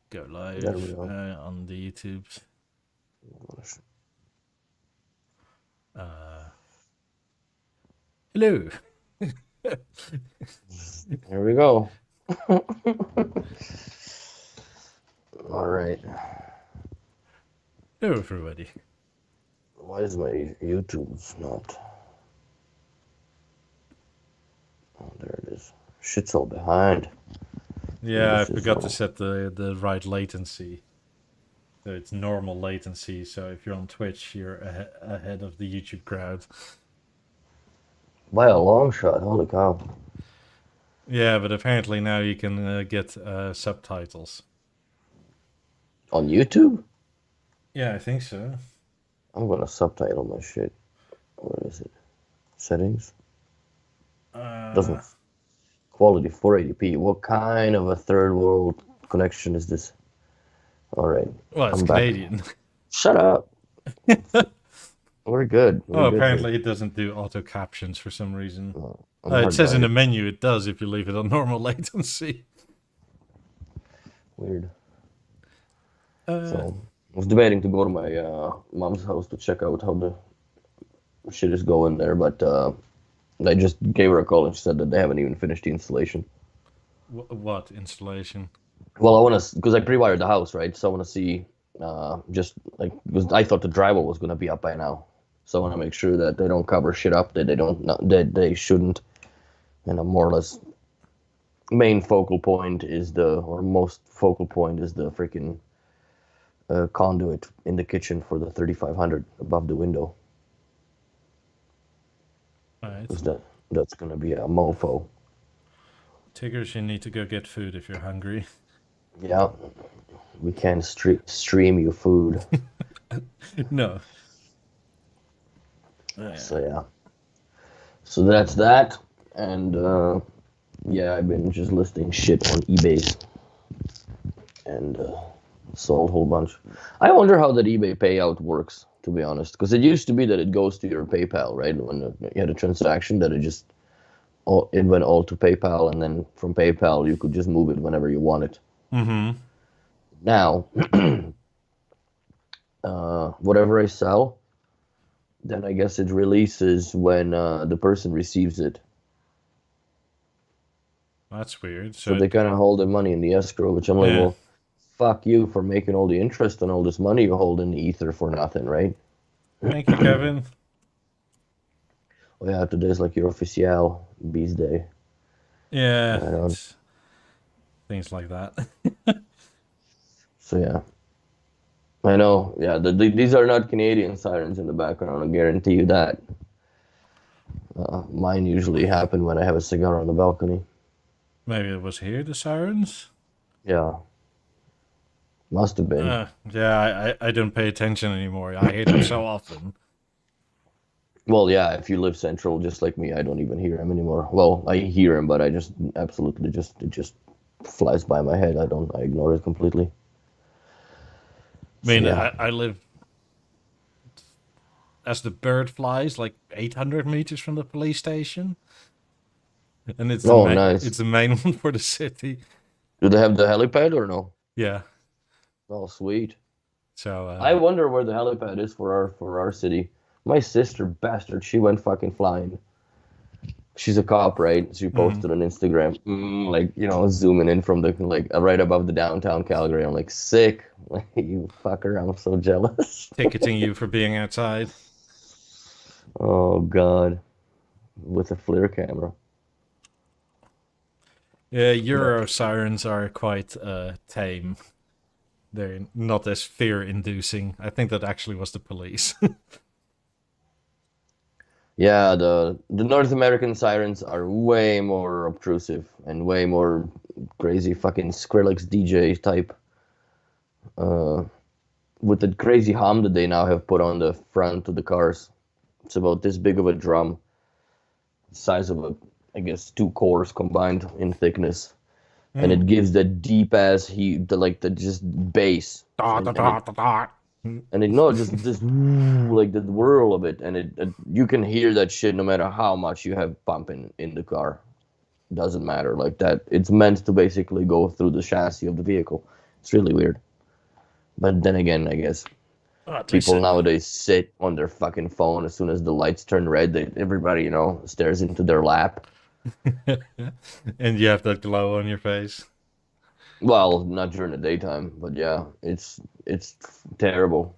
Go There we live go. on the YouTube. Hello. Here we go. All right. Hello, everybody. Why is my YouTube not? Oh, there it is. Shit's all behind. Yeah, I This is forgot to all... set the right latency. So it's normal latency. So if you're on Twitch, you're ahead of the YouTube crowd. By a long shot. Holy cow. Yeah, but apparently now you can get subtitles. On YouTube? Yeah, I think so. I'm gonna subtitle my shit. What is it? Settings? Doesn't... Quality 480p. What kind of a third world connection is this? All right. Well, it's I'm back. Canadian. Shut up. We're good. We're good apparently here. it doesn't do auto captions for some reason. I'm It says in the hardwired. menu it does if you leave it on normal latency. Weird. So I was debating to go to my mom's house to check out how the shit is going there, but I just gave her a call and she said that they haven't even finished the installation. What installation? Well, I want to, because I pre-wired the house, right? So I want to see, just like, because I thought the drywall was going to be up by now. So I want to make sure that they don't cover shit up that they don't, that they shouldn't. And a more or less main focal point is or most focal point is the freaking conduit in the kitchen for the 3500 above the window. Right. That's going to be a mofo. Tiggers, you need to go get food if you're hungry. Yeah, we can stream you food. No. So yeah. So that's that, and yeah, I've been just listing shit on eBay, and sold a whole bunch. I wonder how that eBay payout works, to be honest, because it used to be that it goes to your PayPal, right? When you had a transaction, that it went all to PayPal, and then from PayPal you could just move it whenever you want it. Mm-hmm. Now, whatever I sell, then I guess it releases when the person receives it. That's weird. So they kind of hold the money in the escrow, which I'm like, yeah. well, fuck you for making all the interest on all this money you hold in the ether for nothing, right? Thank you, Kevin. Oh yeah, today's like your official bees day. Yeah. Things like that. So yeah. I know, yeah, these are not Canadian sirens in the background, I guarantee you that. Mine usually happen when I have a cigar on the balcony. Maybe it was here, the sirens? Yeah. Must have been. Yeah, I don't pay attention anymore. I hear them so often. Well, yeah, if you live central just like me, I don't even hear him anymore. Well, I hear him, but I just absolutely it just flies by my head. I ignore it completely. I mean, So, yeah. I live as the bird flies like 800 meters from the police station. And it's Nice. it's the main one for the city. Do they have the helipad or no? Yeah. Oh, sweet. So I wonder where the helipad is for our city. My sister, bastard, she went fucking flying. She's a cop, right? She posted on Instagram, like, zooming in from the, like, right above the downtown Calgary. I'm like, sick. Like, you fucker, I'm so jealous. ticketing you for being outside. Oh, God. With a FLIR camera. Yeah, Euro sirens are quite tame. They're not as fear-inducing. I think that actually was the police. Yeah, the North American sirens are way more obtrusive and way more crazy fucking Skrillex DJ type. With the crazy hum that they now have put on the front of the cars. It's about this big of a drum. Size of I guess 2 cores combined in thickness. And it gives that deep ass heat, the just bass. And it no, just this like the whirl of it, and it you can hear that shit no matter how much you have pumping in the car. Doesn't matter like that. It's meant to basically go through the chassis of the vehicle. It's really weird. But then again, I guess people nowadays sit on their fucking phone as soon as the lights turn red. Everybody, stares into their lap. And you have that glow on your face. Well, not during the daytime, but yeah, it's terrible.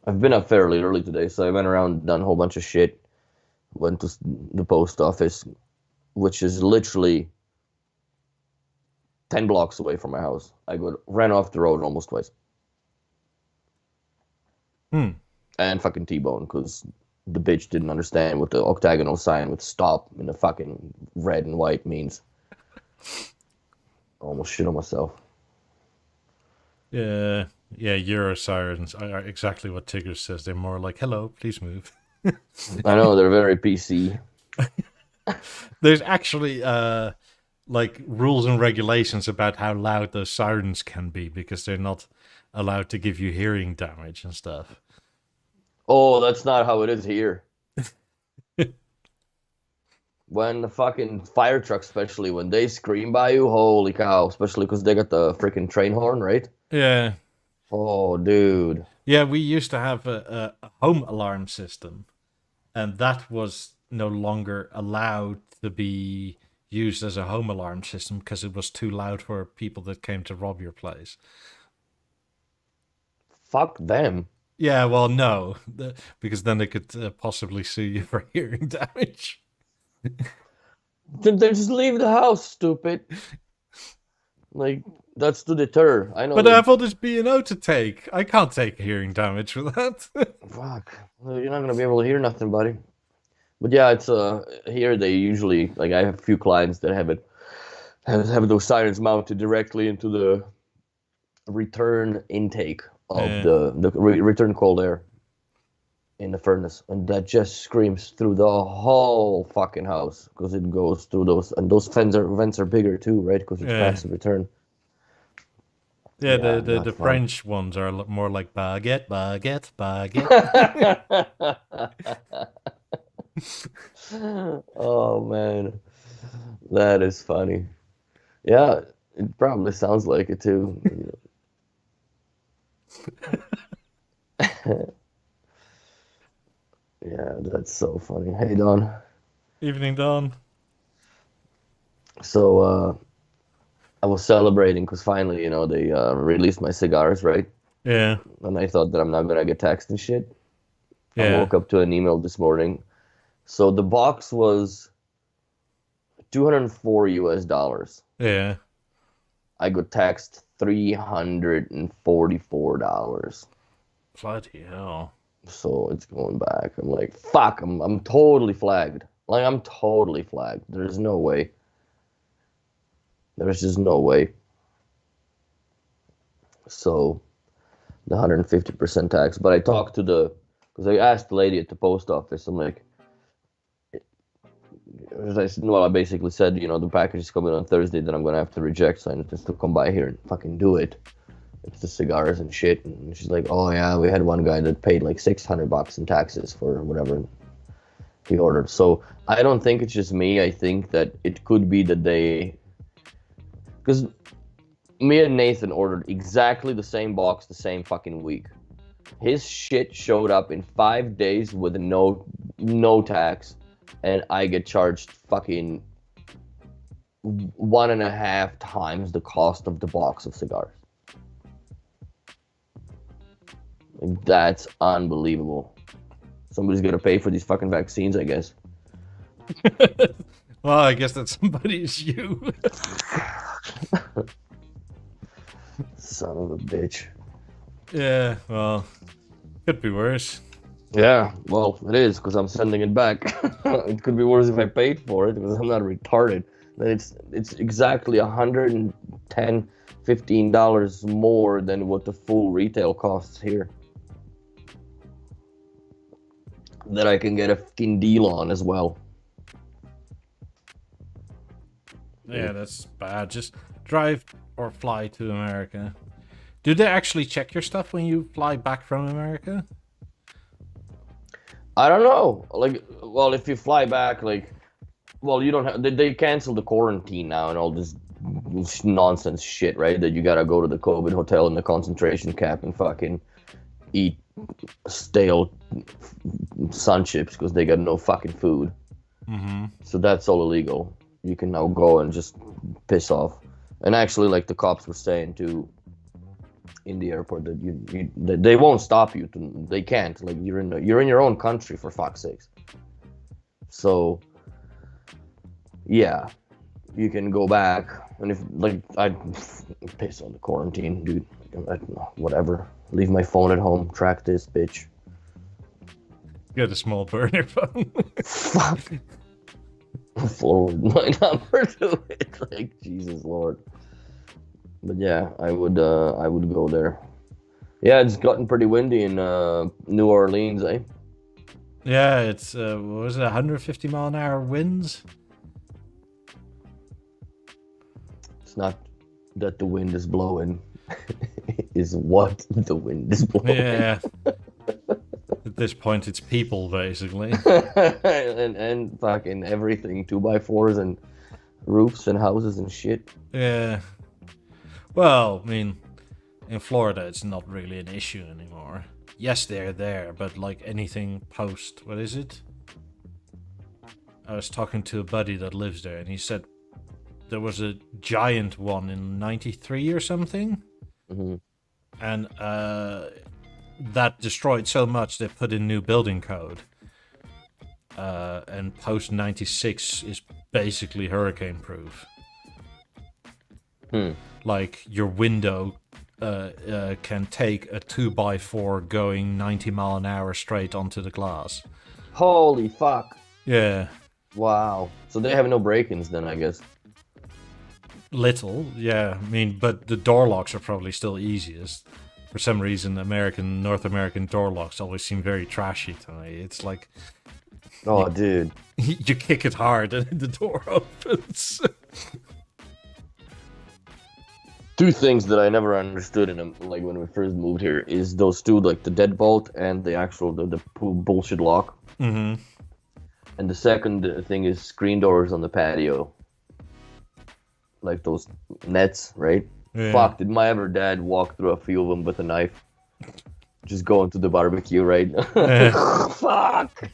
I've been up fairly early today, so I went around, done a whole bunch of shit. Went to the post office, which is literally 10 blocks away from my house. I ran off the road almost twice. And fucking T-bone, because the bitch didn't understand what the octagonal sign with stop in the fucking red and white means. Almost shit on myself. Yeah, Euro sirens are exactly what Tigger says. They're more like, hello, please move. I know, they're very PC. There's actually like rules and regulations about how loud those sirens can be, because they're not allowed to give you hearing damage and stuff. Oh, that's not how it is here. When the fucking fire trucks, especially when they scream by you, holy cow, especially because they got the freaking train horn, right? Yeah. Oh, dude. Yeah, we used to have a home alarm system, and that was no longer allowed to be used as a home alarm system because it was too loud for people that came to rob your place. Fuck them. Yeah, well, no, because then they could possibly sue you for hearing damage. Then just leave the house, stupid. Like, that's to deter. I know. But I have all this B&O to take. I can't take hearing damage for that. Fuck. You're not gonna be able to hear nothing, buddy. But yeah, it's here they usually, like, I have a few clients that have those sirens mounted directly into the return intake of the return cold air in the furnace, and that just screams through the whole fucking house because it goes through those, and those vents are bigger too, right? Because it's passive return. Yeah, the French ones are more like baguette, baguette, baguette. Oh man, that is funny. Yeah, it probably sounds like it too. Yeah, that's so funny. Hey, Don. Evening, Don. So, I was celebrating because finally, they released my cigars, right? Yeah. And I thought that I'm not gonna get taxed and shit. Yeah. I woke up to an email this morning. So the box was $204. Yeah. I got taxed $344. Bloody hell. So it's going back. I'm like, fuck, I'm totally flagged. Like, I'm totally flagged. There's no way. There's just no way. So, the 150% tax. But I talked to because I asked the lady at the post office, I'm like, I basically said, the package is coming on Thursday, then I'm going to have to reject, so I need to come by here and fucking do it. It's the cigars and shit. And she's like, oh yeah, we had one guy that paid like $600 in taxes for whatever he ordered. So I don't think it's just me. I think that it could be that because me and Nathan ordered exactly the same box the same fucking week. His shit showed up in 5 days with no tax, and I get charged fucking 1.5 times the cost of the box of cigars. Like, that's unbelievable. Somebody's gonna pay for these fucking vaccines, I guess. Well, I guess that somebody is you. Son of a bitch. Yeah, well, could be worse. Yeah, well, it is, because I'm sending it back. It could be worse if I paid for it, because I'm not retarded. Then it's exactly $110, $15 more than what the full retail costs here. That I can get a fucking deal on as well. Yeah, that's bad. Just drive or fly to America. Do they actually check your stuff when you fly back from America? I don't know. Like, well, if you fly back, like, well, you don't have. They cancel the quarantine now and all this nonsense shit, right? That you gotta go to the COVID hotel in the concentration camp and fucking eat stale sun chips because they got no fucking food. Mm-hmm. So that's all illegal. You can now go and just piss off. And actually, like the cops were saying too in the airport, that they won't stop you. They can't. Like you're in your own country, for fuck's sakes. So yeah, you can go back, and if like I'd piss on the quarantine, dude. Whatever. Leave my phone at home. Track this bitch. Get a small burner phone. Fuck. Forward my number to it. Like Jesus Lord. But yeah, I would go there. Yeah, it's gotten pretty windy in New Orleans, eh? Yeah, it's what was it, 150 mile an hour winds? It's not that the wind is blowing. Is what the wind is blowing. Yeah. At this point, it's people basically. and fucking everything, 2x4s and roofs and houses and shit. Yeah. Well, I mean, in Florida, it's not really an issue anymore. Yes, they're there, but like anything post, what is it? I was talking to a buddy that lives there, and he said there was a giant one in '93 or something, Mm-hmm. and that destroyed so much they put in new building code. And post '96 is basically hurricane proof. Like your window can take a 2x4 going 90 mile an hour straight onto the glass. Holy fuck. Yeah. Wow. So they have no break-ins then, I guess. Little, yeah. I mean, but the door locks are probably still easiest. For some reason, North American door locks always seem very trashy to me. It's like... Oh, dude. You kick it hard and the door opens. Two things that I never understood in them, like when we first moved here, is those two, like the deadbolt and the actual the bullshit lock. Mm-hmm. And the second thing is screen doors on the patio, like those nets, right? Yeah. Fuck, did my ever dad walk through a few of them with a knife, just going to the barbecue, right? Fuck.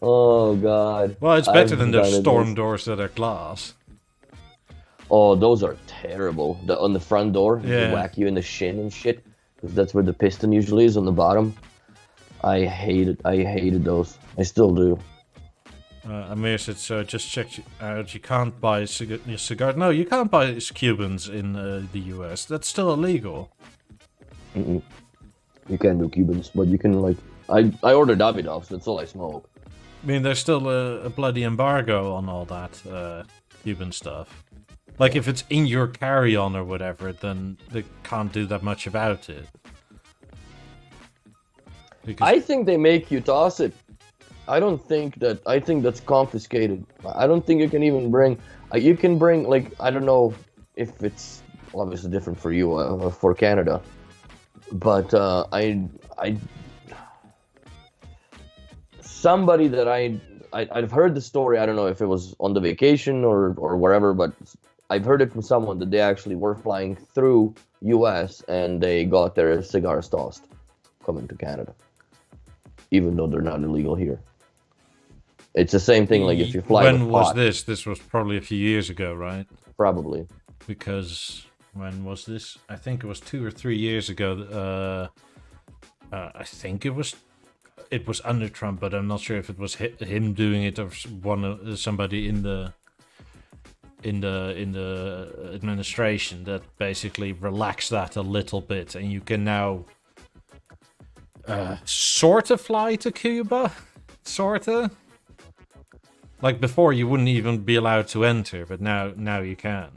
Oh god. Well, it's better than those storm doors that are glass. Oh, those are terrible. On the front door, Yeah. they whack you in the shin and shit, because that's where the piston usually is, on the bottom. I hated those. I still do. Amir said, so just check out, you can't buy cigars. No, you can't buy Cubans in the US. That's still illegal. Mm-mm. You can't do Cubans, but you can, like... I order Davidoffs, that's all I smoke. I mean, there's still a bloody embargo on all that Cuban stuff. Like, if it's in your carry-on or whatever, then they can't do that much about it. Because... I think they make you toss it. I think that's confiscated. I don't think you can even bring... you can bring, like, I don't know if it's obviously different for you, for Canada. But somebody that I've heard the story, I don't know if it was on the vacation or wherever, but I've heard it from someone that they actually were flying through US and they got their cigars tossed coming to Canada, even though they're not illegal here. It's the same thing, like if you fly When with was pot, this? This was probably a few years ago, right? probably. Because when was this? I think it was 2 or 3 years ago. I think it was under Trump, but I'm not sure if it was him doing it or somebody in the administration that basically relaxed that a little bit, and you can now sort of fly to Cuba, sorta. Like before, you wouldn't even be allowed to enter, but now you can.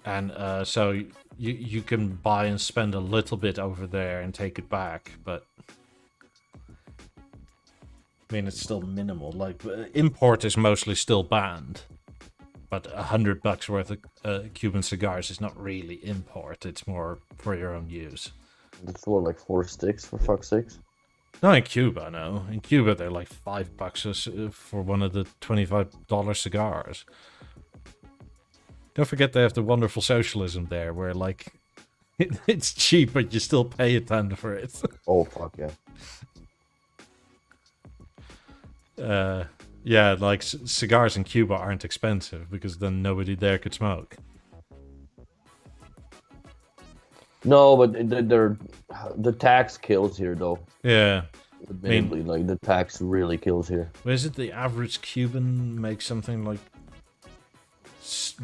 And so you can buy and spend a little bit over there and take it back, but I mean it's still minimal. Like import is mostly still banned, but $100 worth of Cuban cigars is not really import. It's more for your own use. It's what, like 4 sticks, for fuck's sakes? No, in Cuba, no. In Cuba, they're like $5 for one of the $25 cigars. Don't forget they have the wonderful socialism there, where like it's cheap, but you still pay a ton for it. Oh fuck yeah. Yeah, like cigars in Cuba aren't expensive because then nobody there could smoke. No, but the tax kills here though. Yeah. Admittedly, like the tax really kills here. What is it? The average Cuban makes something like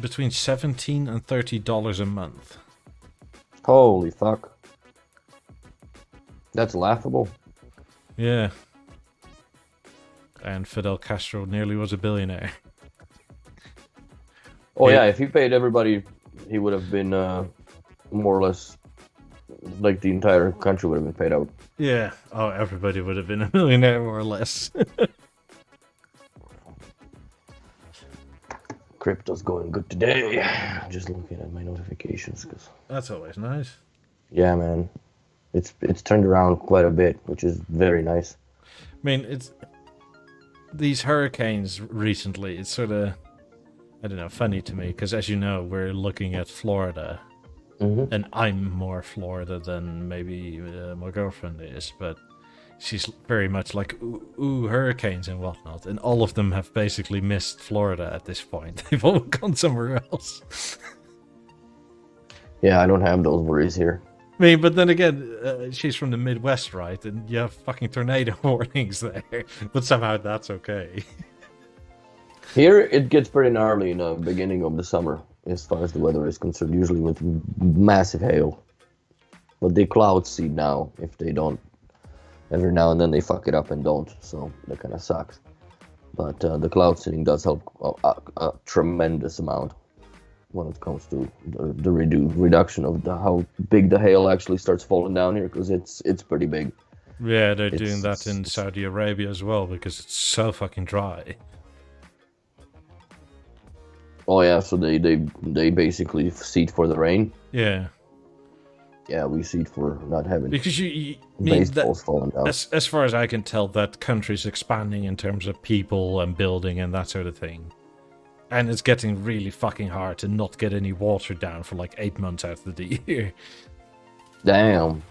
between $17 and $30 a month. Holy fuck. That's laughable. Yeah. And Fidel Castro nearly was a billionaire. Oh yeah, if he paid everybody, he would have been more or less like the entire country would have been paid out. Yeah. Oh, everybody would have been a millionaire more or less. Crypto's going good today. Just looking at my notifications, cause That's always nice. yeah, man, it's turned around quite a bit, which is very nice. I mean, it's these hurricanes recently. It's sort of, I don't know, funny to me because, as you know, we're looking at Florida, and I'm more Florida than maybe my girlfriend is, but she's very much like ooh, hurricanes and whatnot, and all of them have basically missed Florida at this point. They've all gone somewhere else. Yeah, I don't have those worries here. I mean, but then again, she's from the Midwest, right? And you have fucking tornado warnings there, but somehow that's okay. Here it gets pretty gnarly in the beginning of the summer, as far as the weather is concerned. Usually with massive hail, but they cloud seed now. If they don't, every now and then they fuck it up and don't, so that kind of sucks. But the cloud seeding does help a tremendous amount when it comes to the reduction of how big the hail actually starts falling down here, because it's pretty big. Yeah, they're doing that in Saudi Arabia as well because it's so fucking dry. Oh yeah, so they basically seed for the rain. Yeah. Yeah, we seed for not having Because you baseballs falling down. as far as I can tell, that country's expanding in terms of people and building and that sort of thing. And it's getting really fucking hard to not get any water down for like 8 months out of the year. Damn.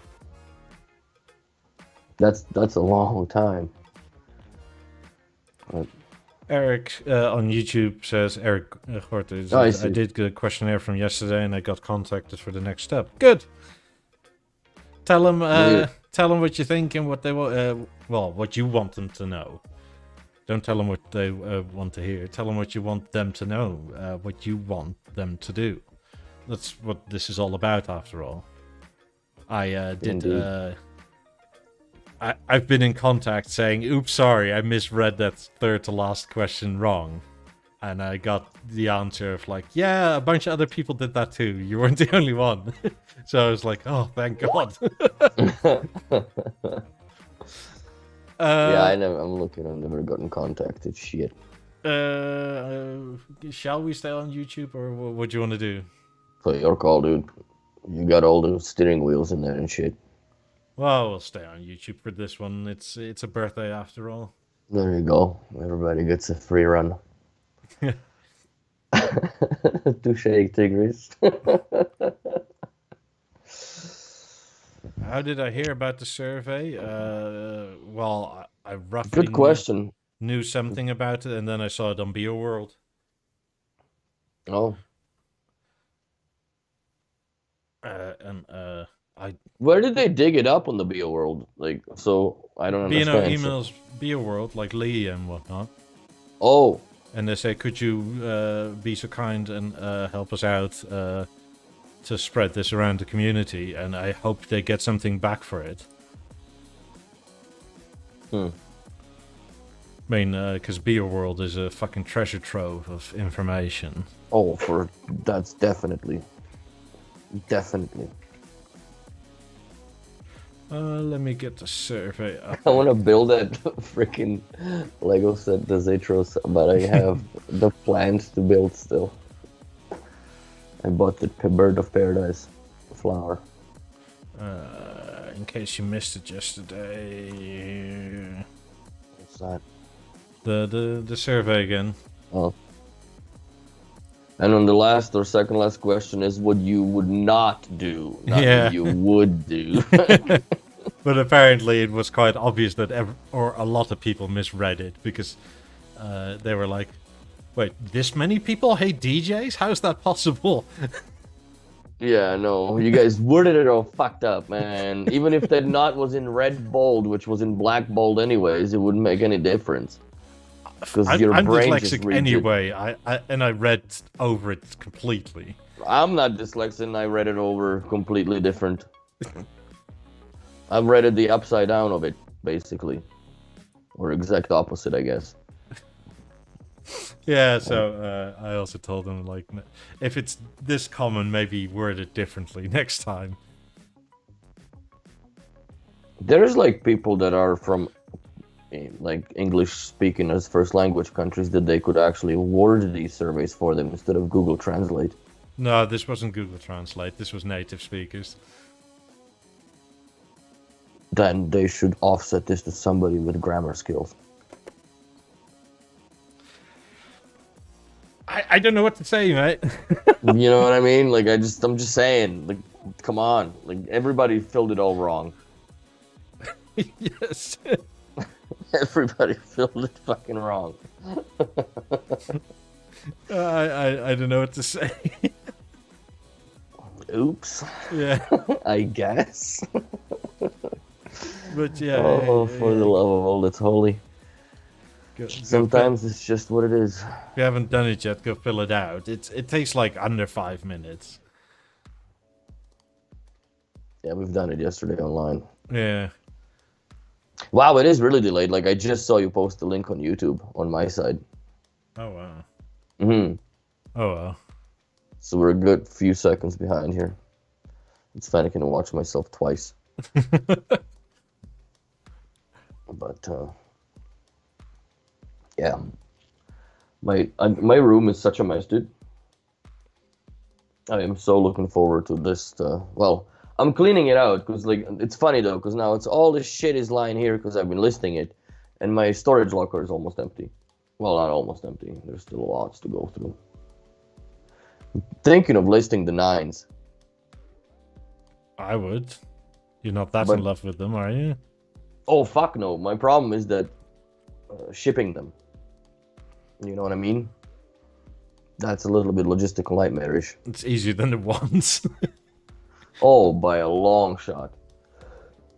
That's a long time. Eric on YouTube says, Eric Horst, I did get a questionnaire from yesterday and I got contacted for the next step. Good. Tell them what you think and what they want. What you want them to know. Don't tell them what they want to hear. Tell them what you want them to know. What you want them to do. That's what this is all about, after all. I've been in contact saying, "Oops, sorry, I misread that third to last question wrong," and I got the answer of like, "Yeah, a bunch of other people did that too. You weren't the only one." So I was like, "Oh, thank God." Yeah, I'm looking. I've never gotten contacted. Shit. Shall we stay on YouTube, or what do you want to do? Play your call, dude. You got all the steering wheels in there and shit. Well, we'll stay on YouTube for this one. It's a birthday after all. There you go. Everybody gets a free run. Touche, Tigris. How did I hear about the survey? Well, I roughly Good question. Knew something about it, and then I saw it on BeoWorld. Oh. Where did they dig it up on the BeoWorld? Like, so I don't understand. Emails BeoWorld, like Lee and whatnot. Oh. And they say, could you be so kind and help us out to spread this around the community? And I hope they get something back for it. I mean, because BeoWorld is a fucking treasure trove of information. Oh, that's definitely. Let me get the survey up. I want to build that freaking Lego set, the Zetros, but I have the plans to build still. I bought the Bird of Paradise flower. in case you missed it yesterday. What's that? The survey again. Oh. And on the last or second last question is what you would not do, not Yeah. what you would do. But apparently it was quite obvious that a lot of people misread it because they were like, wait, this many people hate DJs? How's that possible? Yeah, no, you guys worded it all fucked up, man. Even if that not was in red bold, which was in black bold anyways, it wouldn't make any difference. Because your I'm brain just dyslexic reads anyway. I read over it completely. I'm not dyslexic, and I read it over completely different. I read it the upside down of it, basically. Or exact opposite, I guess. Yeah, so I also told them, like, if it's this common, maybe word it differently next time. There's, like, people that are from, like, English-speaking as first language countries that they could actually word these surveys for them instead of Google Translate. No, this wasn't Google Translate. This was native speakers. Then they should offset this to somebody with grammar skills. I don't know what to say, mate. You know what I mean? Like, I'm just saying, like, come on. Like, everybody filled it all wrong. Yes. Everybody filled it fucking wrong. I don't know what to say. Oops. Yeah. I guess. But yeah. Oh, for the love of all that's holy. Go Sometimes it's just what it is. if you haven't done it yet, go fill it out. It takes like under 5 minutes. Yeah, we've done it yesterday online. Yeah. Wow, it is really delayed. Like, I just saw you post the link on YouTube on my side. Oh wow. Mm-hmm. Oh well. So we're a good few seconds behind here. It's funny, I can watch myself twice. But, yeah. My room is such a mess, dude. I am so looking forward to this. Well, I'm cleaning it out because, like, it's funny though, because now it's all this shit is lying here because I've been listing it, and my storage locker is almost empty. Well, not almost empty. There's still lots to go through. I'm thinking of listing the 9s. I would. You're not that But- in love with them, are you? Oh fuck no! My problem is that shipping them. You know what I mean? That's a little bit logistical nightmarish. It's easier than it was. Oh, by a long shot.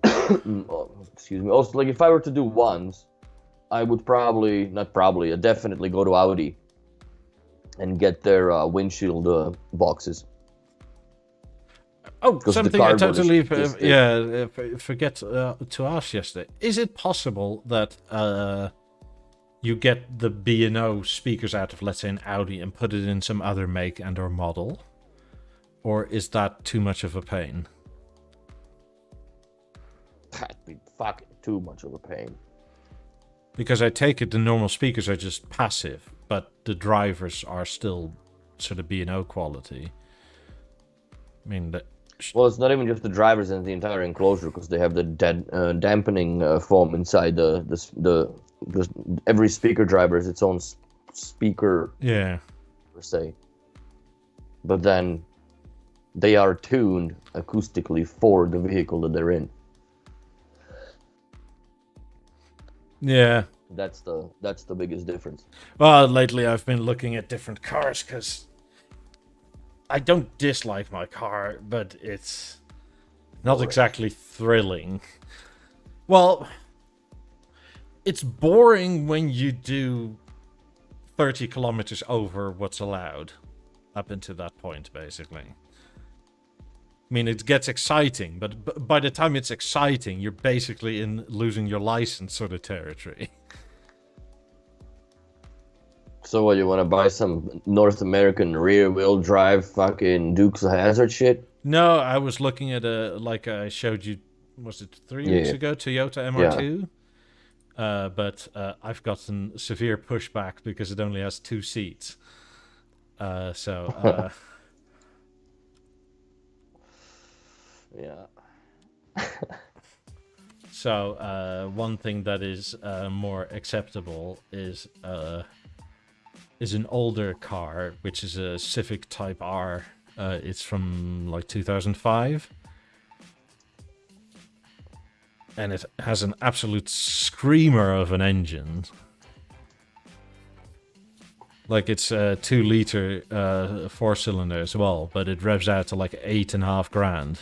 Oh, excuse me. Also, like, if I were to do ones, I would I'd definitely go to Audi and get their windshield boxes. Oh, 'Cause the something I cardboard is totally just forget to ask yesterday. Is it possible that you get the B&O speakers out of, let's say, an Audi and put it in some other make and or model? Or is that too much of a pain? That'd be fucking too much of a pain. Because I take it the normal speakers are just passive, but the drivers are still sort of B&O quality. I mean, Well, it's not even just the drivers and the entire enclosure, because they have the dampening foam inside the every speaker driver is its own speaker, yeah. per se. But then they are tuned acoustically for the vehicle that they're in. Yeah. That's the biggest difference. Well, lately I've been looking at different cars because I don't dislike my car, but it's not exactly thrilling. Well, it's boring when you do 30 kilometers over what's allowed up until that point, basically. I mean, it gets exciting, but by the time it's exciting, you're basically in losing your license sort of territory. So what, you want to buy some North American rear-wheel drive fucking Dukes of Hazzard shit? No, I was looking at like I showed you, was it 3 weeks ago, Toyota MR2? But I've gotten severe pushback because it only has 2 seats. So Yeah. So one thing that is more acceptable is an older car, which is a Civic Type R. It's from like 2005. And it has an absolute screamer of an engine. Like it's a 2-liter 4-cylinder as well, but it revs out to like 8.5 grand.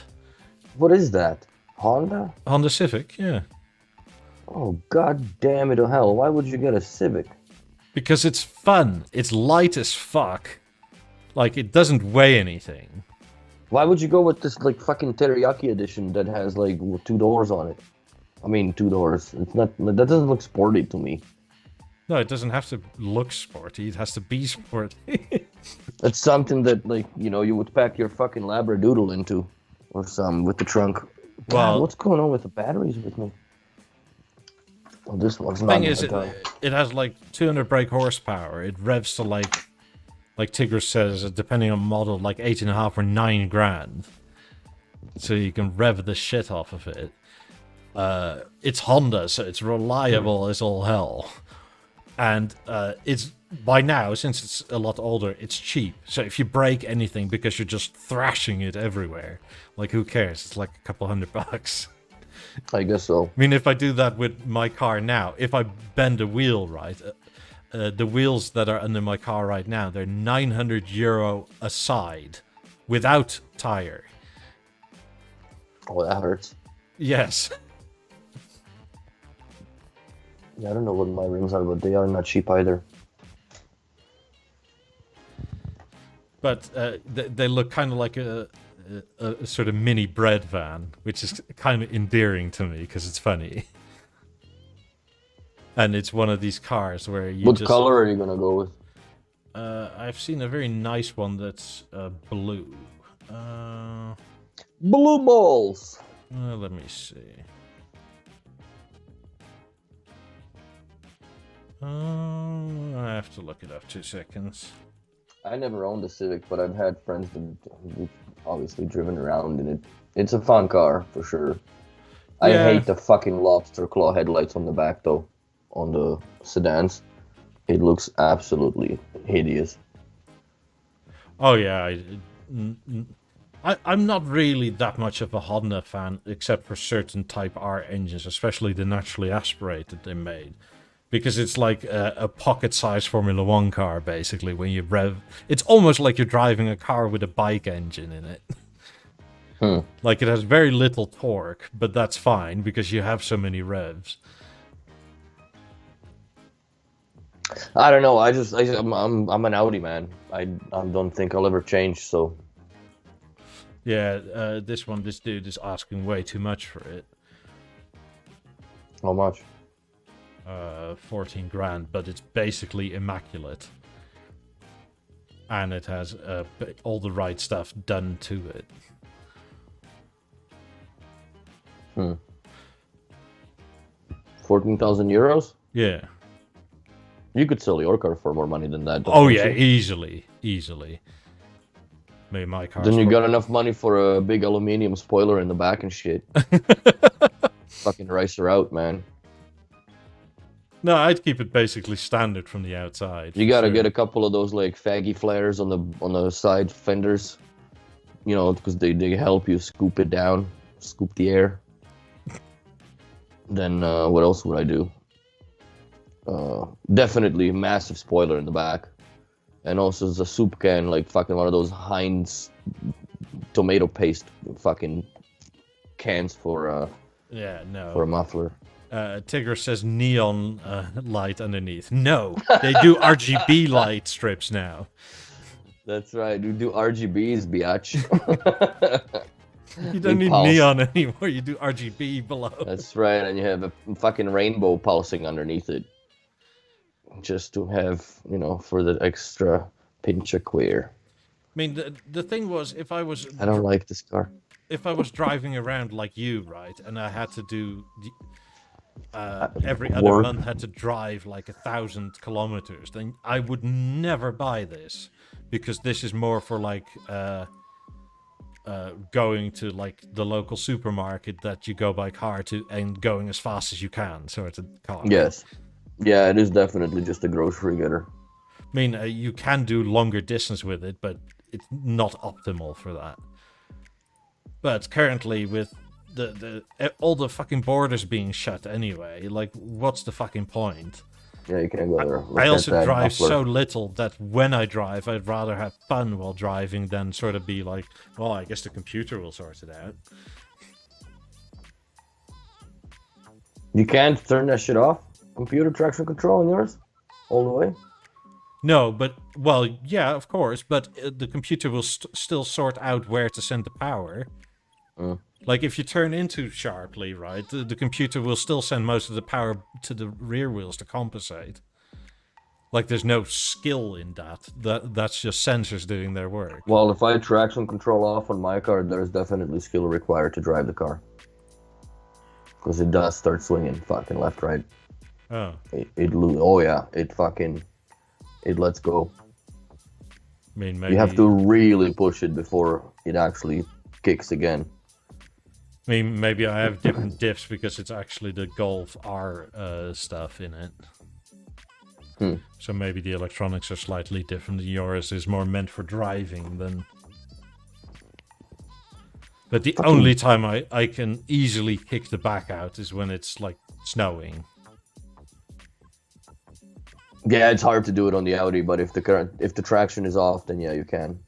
What is that? Honda? Honda Civic, yeah. Oh, god damn it to hell. Why would you get a Civic? Because it's fun. It's light as fuck. Like, it doesn't weigh anything. Why would you go with this, like, fucking teriyaki edition that has, like, 2 doors on it? I mean, 2 doors. It's not. That doesn't look sporty to me. No, it doesn't have to look sporty. It has to be sporty. It's something that, like, you know, you would pack your fucking Labradoodle into. Or some with the trunk. God, Well, what's going on with the batteries with me? Oh, this one's not. Thing is, it has like 200 brake horsepower. It revs to like Tigger says, depending on model, like 8.5 or 9 grand. So you can rev the shit off of it. It's Honda, so it's reliable as all hell. And it's by now, since it's a lot older, it's cheap. So if you break anything because you're just thrashing it everywhere, like who cares? It's like a couple $100. I guess so. I mean, if I do that with my car now, if I bend a wheel right, the wheels that are under my car right now, they're €900 a side, without tire. Oh, that hurts. Yes. Yeah, I don't know what my rims are, but they are not cheap either. But they look kind of like a sort of mini bread van, which is kind of endearing to me because it's funny. And it's one of these cars where you What color are you gonna go with? I've seen a very nice one that's blue. Blue balls! Let me see. I have to look it up 2 seconds. I never owned a Civic, but I've had friends who've obviously driven around in it. It's a fun car, for sure. I hate the fucking lobster claw headlights on the back, though, on the sedans. It looks absolutely hideous. Oh, yeah. I'm not really that much of a Honda fan, except for certain Type R engines, especially the naturally aspirated they made. Because it's like a pocket-sized Formula 1 car, basically, when you rev. It's almost like you're driving a car with a bike engine in it. Like, it has very little torque, but that's fine, because you have so many revs. I don't know. I'm an Audi man. I don't think I'll ever change. So Yeah, this dude is asking way too much for it. how much? 14 grand, but it's basically immaculate. And it has all the right stuff done to it. 14,000 euros? Yeah. You could sell your car for more money than that. Oh yeah, easily. Maybe my car. Then you got enough money for a big aluminium spoiler in the back and shit. Fucking rice her out, man. No, I'd keep it basically standard from the outside. You gotta get a couple of those like faggy flares on the side fenders, you know, because they help you scoop it down, scoop the air. Then what else would I do? Definitely a massive spoiler in the back, and also a soup can, like fucking one of those Heinz tomato paste fucking cans for for a muffler. Tigger says neon light underneath. No, they do RGB light strips now. That's right. You do RGBs, biatch. You don't need neon anymore. You do RGB below. That's right, and you have a fucking rainbow pulsing underneath it, just to have, you know, for the extra pinch of queer. I mean, the thing was, I don't like this car. If I was driving around like you, right, and I had to do every other month had to drive like 1,000 kilometers, then I would never buy this, because this is more for like going to like the local supermarket that you go by car to and going as fast as you can sort of car. Yes. Yeah, it is definitely just a grocery getter. I mean, you can do longer distance with it, but it's not optimal for that. But currently, with all the fucking borders being shut anyway, like, what's the fucking point? Yeah, you can't go there. I also drive so little that when I drive, I'd rather have fun while driving than sort of be like, well, I guess the computer will sort it out. You can't turn that shit off? Computer traction control in yours? All the way? No, but, well, yeah, of course, but the computer will still sort out where to send the power. Like, if you turn into sharply, right, the computer will still send most of the power to the rear wheels to compensate. Like, there's no skill in that. That's just sensors doing their work. Well, if I traction control off on my car, there's definitely skill required to drive the car. Because it does start swinging fucking left, right. Oh. It lets go. I mean, maybe... You have to really push it before it actually kicks again. I mean, maybe I have different diffs because it's actually the Golf R stuff in it. So maybe the electronics are slightly different. Yours is more meant for driving than... But the only time I can easily kick the back out is when it's, like, snowing. Yeah, it's hard to do it on the Audi, but if the traction is off, then yeah, you can.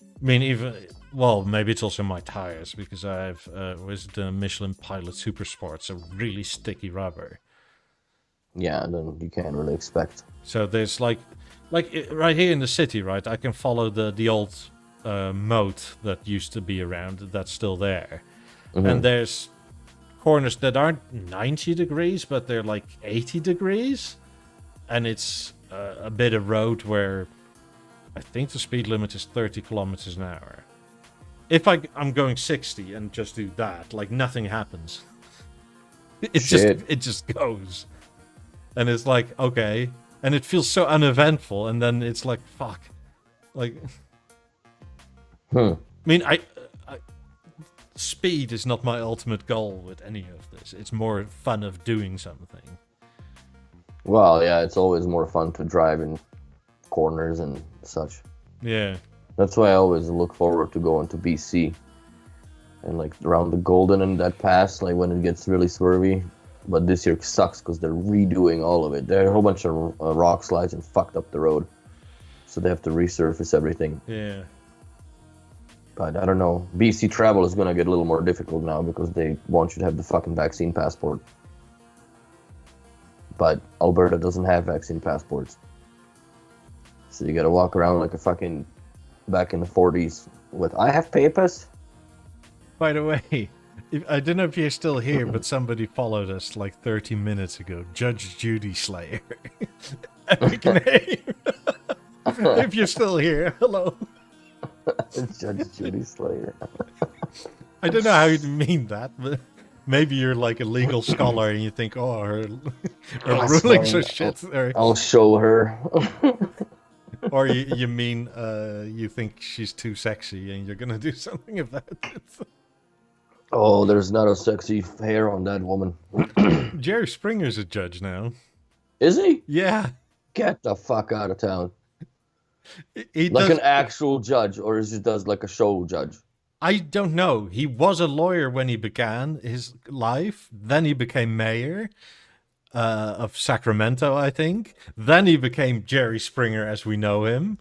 I mean, even... Well, maybe it's also my tires, because I have, the Michelin Pilot Super Sport, so really sticky rubber. Yeah, then you can't really expect. So there's like right here in the city, right, I can follow the old moat that used to be around, that's still there. And there's corners that aren't 90 degrees, but they're like 80 degrees. And it's a bit of road where I think the speed limit is 30 kilometers an hour. If I'm going 60 and just do that, like nothing happens. It just goes. And it's like, okay. And it feels so uneventful, and then it's like, fuck. Like I mean, speed is not my ultimate goal with any of this. It's more fun of doing something. Well, yeah, it's always more fun to drive in corners and such. Yeah. That's why I always look forward to going to BC. And like around the Golden and that pass, like when it gets really swervy. But this year sucks because they're redoing all of it. There are a whole bunch of rock slides and fucked up the road. So they have to resurface everything. Yeah. But I don't know. BC travel is going to get a little more difficult now because they want you to have the fucking vaccine passport. But Alberta doesn't have vaccine passports. So you got to walk around like a fucking... back in the 40s with, I have papers. By the way, I don't know if you're still here, but somebody followed us like 30 minutes ago. Judge Judy Slayer. Epic name. If you're still here, hello. Judge Judy Slayer. I don't know how you mean that, but maybe you're like a legal scholar and you think, oh, her rulings are shit. I'll show her. Or you mean you think she's too sexy and you're gonna do something about it? Oh, there's not a sexy hair on that woman. Jerry Springer's a judge now. Is he? Yeah. Get the fuck out of town. He like an actual judge, or is he does like a show judge? I don't know. He was a lawyer when he began his life. Then he became mayor. Of Sacramento, I think. Then he became Jerry Springer as we know him.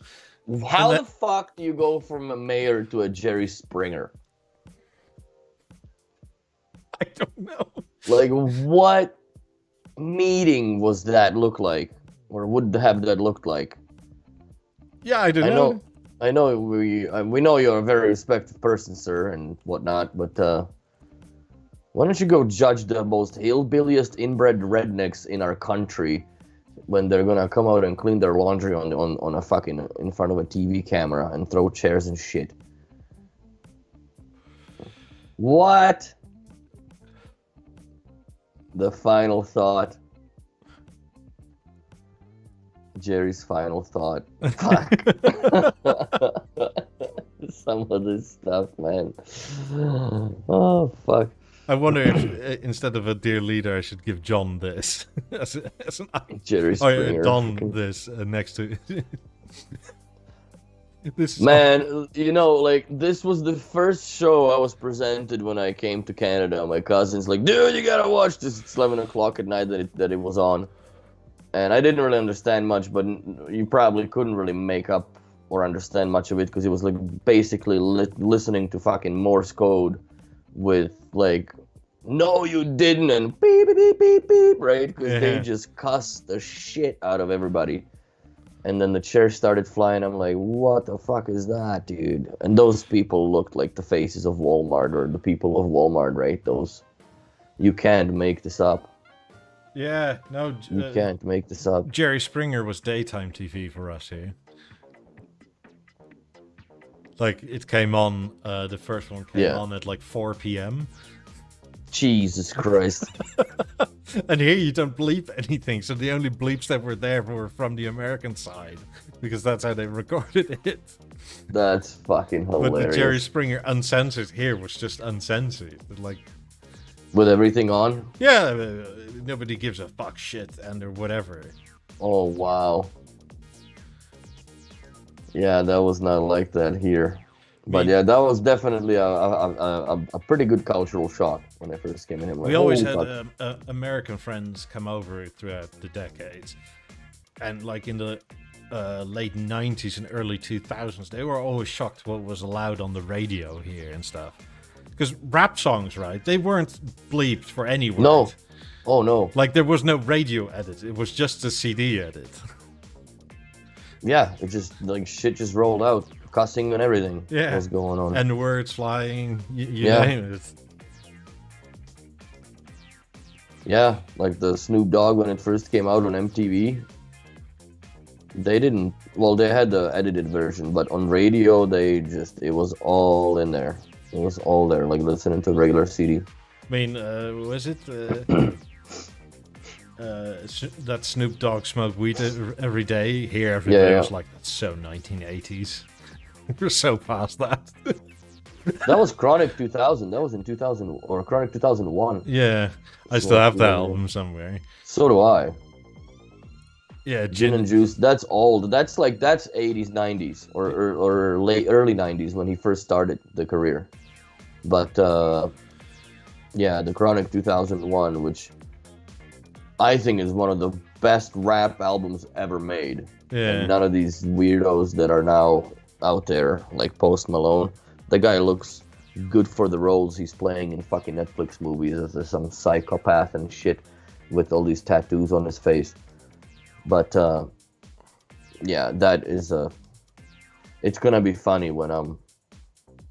How the fuck do you go from a mayor to a Jerry Springer? I don't know. Like, what meeting was that look like? Or would have that looked like? Yeah, I don't know. I know we know you're a very respected person, sir, and whatnot, but why don't you go judge the most hillbilliest inbred rednecks in our country when they're gonna come out and clean their laundry on a fucking in front of a TV camera and throw chairs and shit? What? The final thought. Jerry's final thought. Fuck. some of this stuff, man. Oh, fuck. I wonder if instead of a dear leader, I should give John this as an Jerry Springer. Don this next to. This is Man, you know, like, this was the first show I was presented when I came to Canada. My cousin's like, dude, you gotta watch this. It's 11 o'clock at night that it was on. And I didn't really understand much, but you probably couldn't really make up or understand much of it because it was like basically listening to fucking Morse code with like, no, you didn't, and beep, beep, beep, beep, beep, right? Because they just cussed the shit out of everybody. And then the chair started flying. I'm like, what the fuck is that, dude? And those people looked like the faces of Walmart or the people of Walmart, right? Those, you can't make this up. Yeah, no. You can't make this up. Jerry Springer was daytime TV for us here. Like, it came on, the first one came on at like 4 p.m. Jesus Christ. And here you don't bleep anything, so the only bleeps that were there were from the American side, because that's how they recorded it. That's fucking hilarious. But the Jerry Springer uncensored here was just uncensored. Like, with everything on? Yeah, nobody gives a fuck shit and or whatever. Oh, wow. Yeah, that was not like that here. But yeah, that was definitely a pretty good cultural shock when I first came in. Like, we always had American friends come over throughout the decades. And like in the late 90s and early 2000s, they were always shocked what was allowed on the radio here and stuff. Because rap songs, right, they weren't bleeped for any word. No. Oh, no. Like, there was no radio edit. It was just a CD edit. Yeah, it just, like, shit just rolled out. Cussing and everything was going on. And words flying, you name it. Yeah, like the Snoop Dogg when it first came out on MTV. They didn't, well, they had the edited version, but on radio, it was all in there. It was all there, like listening to a regular CD. I mean, was it that Snoop Dogg smoked weed every day? Here, everybody was like, that's so 1980s. We're so past that. That was Chronic 2000. That was in 2000 or Chronic 2001. Yeah, I still have that album somewhere. So do I. Yeah, Gin and Juice. That's old. That's 80s, 90s, or late early 90s when he first started the career. But yeah, the Chronic 2001, which I think is one of the best rap albums ever made. Yeah. And none of these weirdos that are now out there, like Post Malone. The guy looks good for the roles he's playing in fucking Netflix movies as some psychopath and shit with all these tattoos on his face. But yeah, that is it's gonna be funny when I'm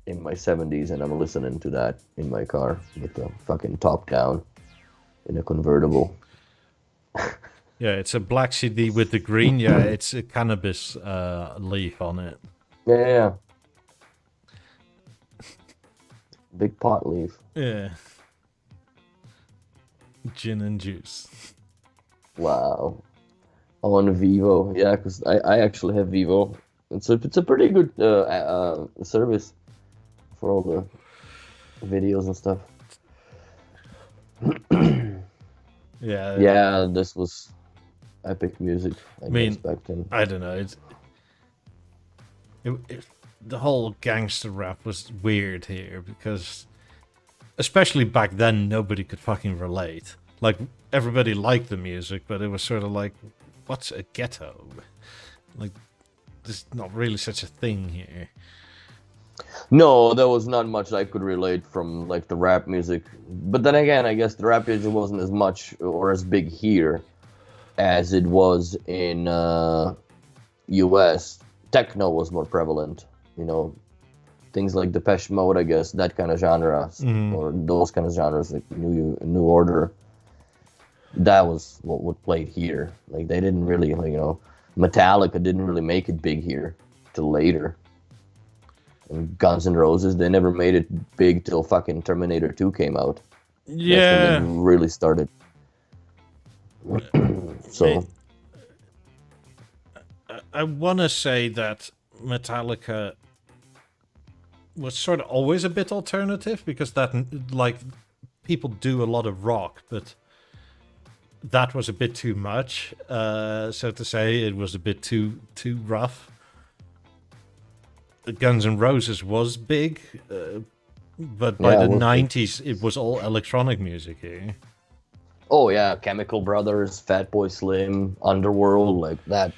in my 70s and I'm listening to that in my car with the fucking top down in a convertible. Yeah, it's a black CD with the green. Yeah, it's a cannabis leaf on it. Yeah. Big pot leaf. Yeah. Gin and Juice. Wow. On Vivo. Yeah, because I actually have Vivo. It's a pretty good service for all the videos and stuff. Yeah. Yeah, this was epic music. I mean, guess back then. I don't know. The whole gangster rap was weird here because, especially back then, nobody could fucking relate. Like, everybody liked the music, but it was sort of like, what's a ghetto? Like, there's not really such a thing here. No, there was not much I could relate from, like, the rap music. But then again, I guess the rap music wasn't as much or as big here as it was in US. Techno was more prevalent, you know, things like Depeche Mode, I guess, that kind of genre, or those kind of genres, like New Order. That was what played here. Like, they didn't really, like, you know, Metallica didn't really make it big here till later. And Guns N' Roses, they never made it big till fucking Terminator 2 came out. Yeah. That's when they really started. So... I want to say that Metallica was sort of always a bit alternative because that like people do a lot of rock, but that was a bit too much. So to say, it was a bit too rough. Guns N' Roses was big, but by the 90s, it was all electronic music here. Oh yeah, Chemical Brothers, Fatboy Slim, Underworld, like that.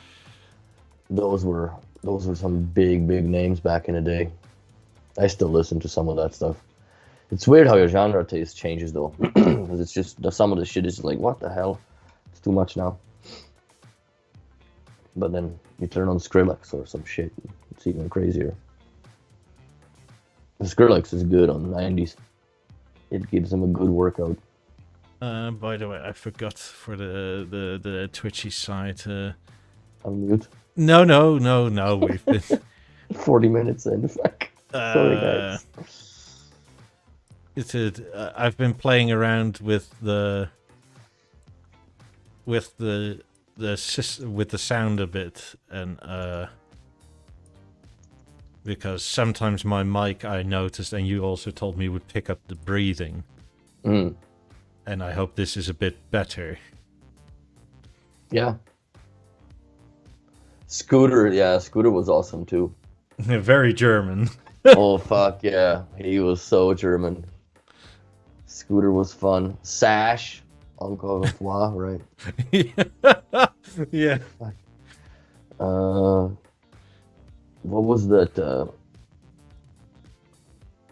Those were some big names back in the day. I still listen to some of that stuff. It's weird how your genre taste changes though, because it's just some of the shit is like, what the hell? It's too much now. But then you turn on Skrillex or some shit, it's even crazier. Skrillex is good on the 90s. It gives them a good workout. By the way, I forgot for the Twitchy side. Unmute. No. We've been 40 minutes in. Fuck. Sorry, guys. I've been playing around with the sound a bit, and because sometimes my mic, I noticed, and you also told me, would pick up the breathing. And I hope this is a bit better. Yeah. Scooter was awesome too. Very German. Oh fuck yeah, he was so German. Scooter was fun. Sash, encore une fois, right? Yeah. What was that?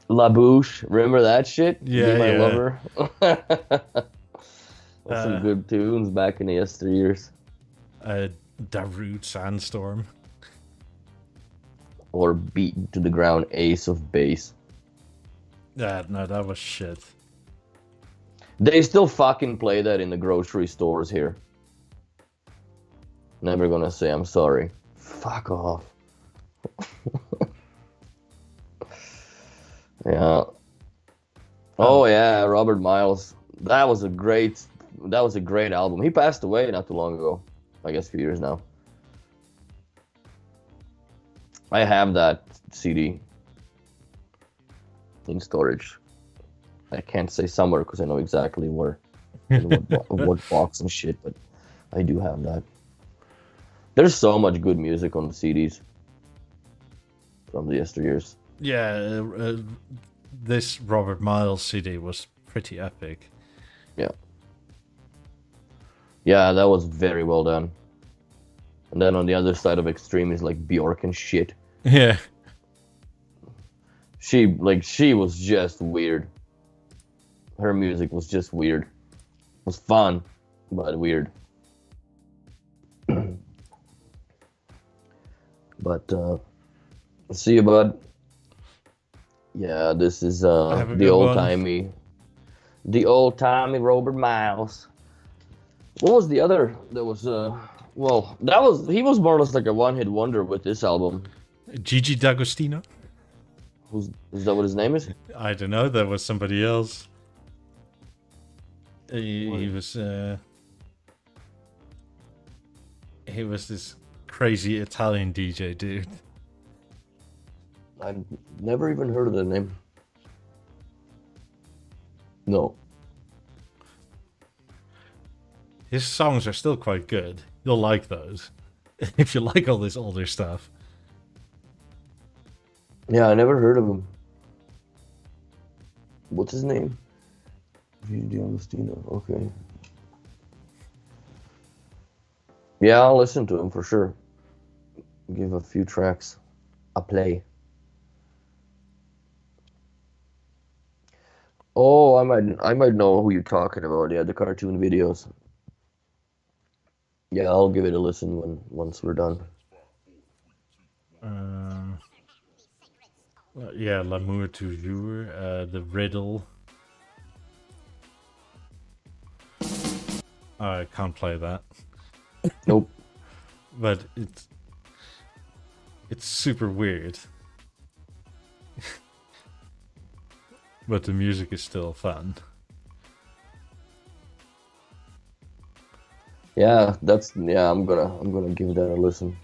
La Bouche, remember that shit? Yeah, Be My yeah. Lover. Some good tunes back in the yesteryears. Darude Sandstorm. Or Beaten to the Ground, Ace of Base. No, that was shit. They still fucking play that in the grocery stores here. Never gonna say I'm sorry. Fuck off. Yeah. Oh yeah, Robert Miles. That was a great album. He passed away not too long ago. I guess a few years now. I have that CD in storage. I can't say somewhere because I know exactly where, what box and shit, but I do have that. There's so much good music on the CDs from the yesteryears. Yeah, this Robert Miles CD was pretty epic. Yeah, that was very well done. And then on the other side of extreme is like Bjork and shit. Yeah. She was just weird. Her music was just weird. It was fun, but weird. But see you, bud. Yeah, this is the old timey Robert Miles. What was the other that was he was more or less like a one-hit wonder with this album. Gigi D'Agostino? Is that what his name is? I don't know, that was somebody else. He was this crazy Italian DJ dude. I've never even heard of the name. No. His songs are still quite good. You'll like those. If you like all this older stuff. Yeah, I never heard of him. What's his name? Gigi D'Agostino, okay. Yeah, I'll listen to him for sure. Give a few tracks a play. Oh, I might know who you're talking about. Yeah, the cartoon videos. Yeah, I'll give it a listen once we're done. Yeah, L'amour toujours, the riddle. I can't play that. Nope. But it's super weird. But the music is still fun. Yeah, I'm gonna give that a listen.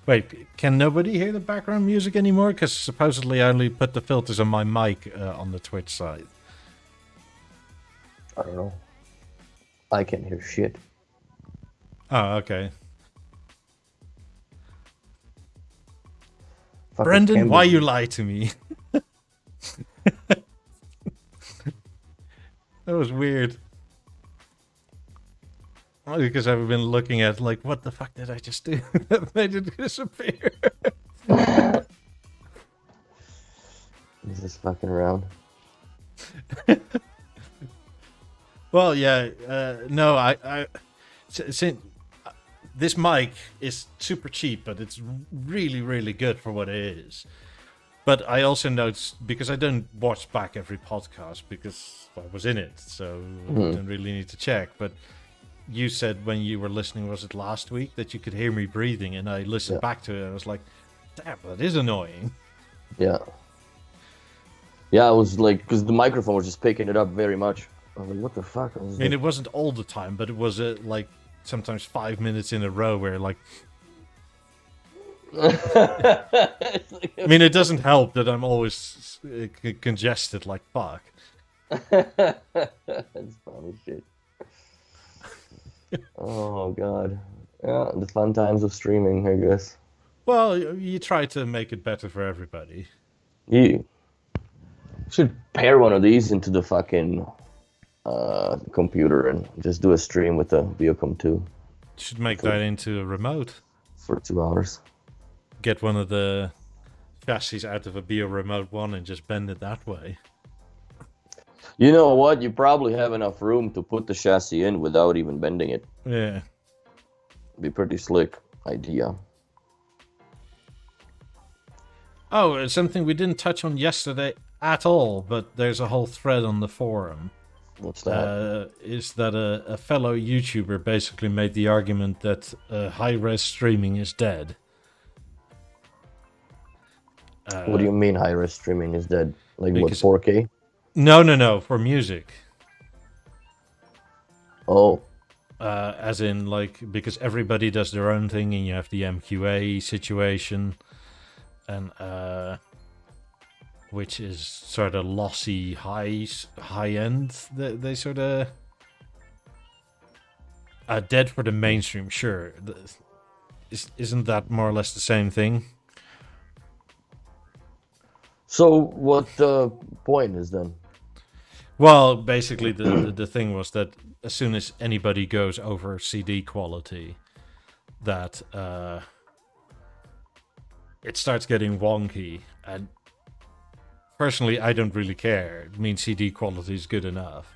Wait, can nobody hear the background music anymore? Because supposedly I only put the filters on my mic on the Twitch side. I don't know. I can't hear shit. Oh, okay. Fucking Brendan, why Cambridge. you lie to me? That was weird. Only because I've been looking at, like, what the fuck did I just do? That made it disappear. He's just fucking around. Well, yeah, no, this mic is super cheap, but it's really, really good for what it is. But I also noticed, because I don't watch back every podcast because I was in it, so I don't really need to check. But you said when you were listening, was it last week, that you could hear me breathing, and I listened back to it, and I was like, damn, that is annoying. Yeah. Yeah, I was like, because the microphone was just picking it up very much. I was like, what the fuck? I mean, it wasn't all the time, but it was like sometimes 5 minutes in a row where like... I mean, it doesn't help that I'm always congested like fuck. That's funny shit. Oh, God. Yeah, the fun times of streaming, I guess. Well, you try to make it better for everybody. You should pair one of these into the fucking computer and just do a stream with the BeoCom 2. Should make that into a remote. For 2 hours. Get one of the chassis out of a Beo Remote 1 and just bend it that way. You know what? You probably have enough room to put the chassis in without even bending it. Yeah. Be pretty slick idea. Oh, it's something we didn't touch on yesterday at all, but there's a whole thread on the forum. What's that? Is that a fellow YouTuber basically made the argument that high-res streaming is dead. What do you mean high-res streaming is dead? Like what, because- 4K? No, for music. Oh. As in, like, because everybody does their own thing, and you have the MQA situation, and which is sort of lossy high end. They sort of dead for the mainstream. Sure, isn't that more or less the same thing? So what the point is then? Well, basically, the thing was that as soon as anybody goes over CD quality, that it starts getting wonky. And personally, I don't really care. I mean, CD quality is good enough.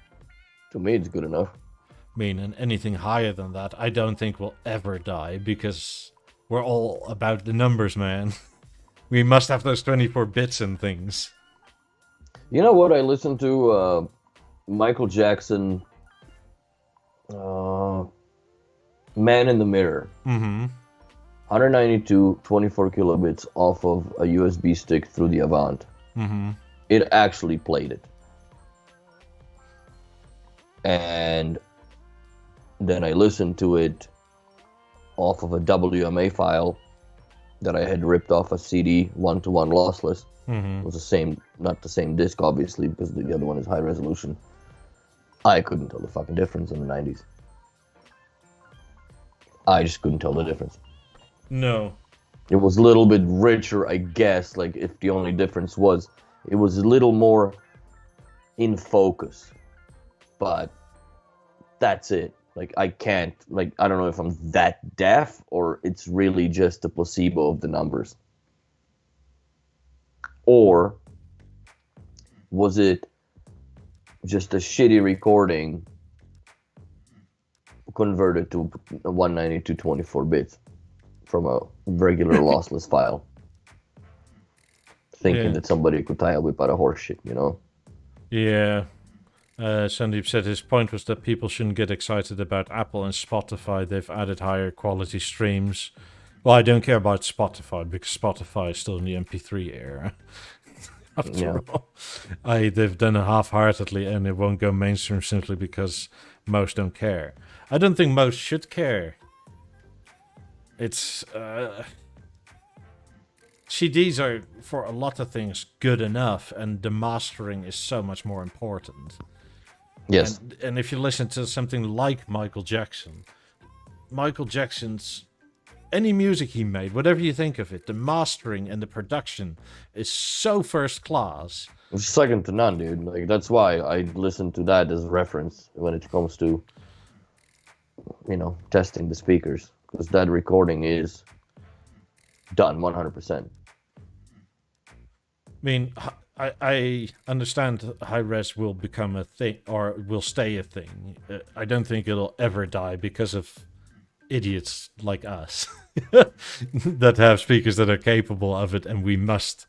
To me, it's good enough. I mean, and anything higher than that, I don't think will ever die, because we're all about the numbers, man. We must have those 24 bits and things. You know what? I listened to Michael Jackson, Man in the Mirror. Mm-hmm. 192 24 kilobits off of a USB stick through the Avant. Mm-hmm. It actually played it. And then I listened to it off of a WMA file that I had ripped off a CD, 1-to-1 lossless. Mm-hmm. It was the same, not the same disc, obviously, because the other one is high resolution. I couldn't tell the fucking difference in the 90s. I just couldn't tell the difference. No. It was a little bit richer, I guess, like if the only difference was, it was a little more in focus. But that's it. Like, I can't, like, I don't know if I'm that deaf or it's really just a placebo of the numbers. Or was it just a shitty recording converted to 192 24 bits from a regular lossless file? Thinking that somebody could tie a whip out of horse shit, you know? Yeah. Sandeep said his point was that people shouldn't get excited about Apple and Spotify. They've added higher quality streams. Well, I don't care about Spotify because Spotify is still in the MP3 era. After all, they've done it half-heartedly and it won't go mainstream simply because most don't care. I don't think most should care. It's CDs are, for a lot of things, good enough, and the mastering is so much more important. Yes. And if you listen to something like Michael Jackson's any music he made, whatever you think of it, the mastering and the production is so first class. It's second to none, dude. Like, that's why I listen to that as a reference when it comes to, testing the speakers, because that recording is done 100%. I mean, I understand high-res will become a thing, or will stay a thing. I don't think it'll ever die because of idiots like us that have speakers that are capable of it, and we must,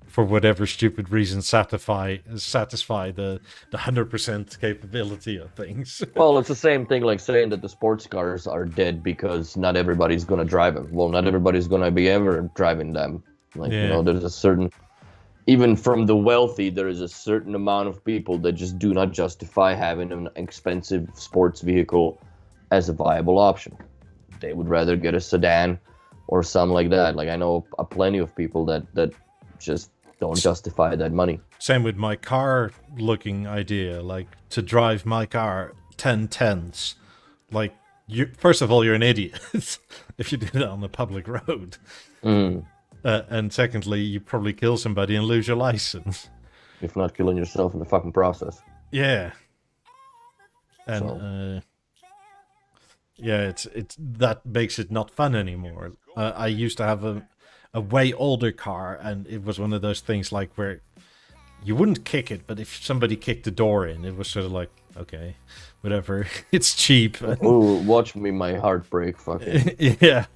for whatever stupid reason, satisfy the 100% capability of things. Well, it's the same thing like saying that the sports cars are dead because not everybody's going to drive them. Well, not everybody's going to be ever driving them. Like, there's a certain... Even from the wealthy, there is a certain amount of people that just do not justify having an expensive sports vehicle as a viable option. They would rather get a sedan or something like that. Like, I know plenty of people that just don't justify that money. Same with my car looking idea. Like, to drive my car 10/10ths. Like, first of all, you're an idiot if you do that on the public road. And secondly, you probably kill somebody and lose your license. If not killing yourself in the fucking process. Yeah. And, it's that makes it not fun anymore. I used to have a way older car, and it was one of those things like where you wouldn't kick it, but if somebody kicked the door in, it was sort of like, okay, whatever, it's cheap. Ooh, watch me, my heart break, fucking. Yeah.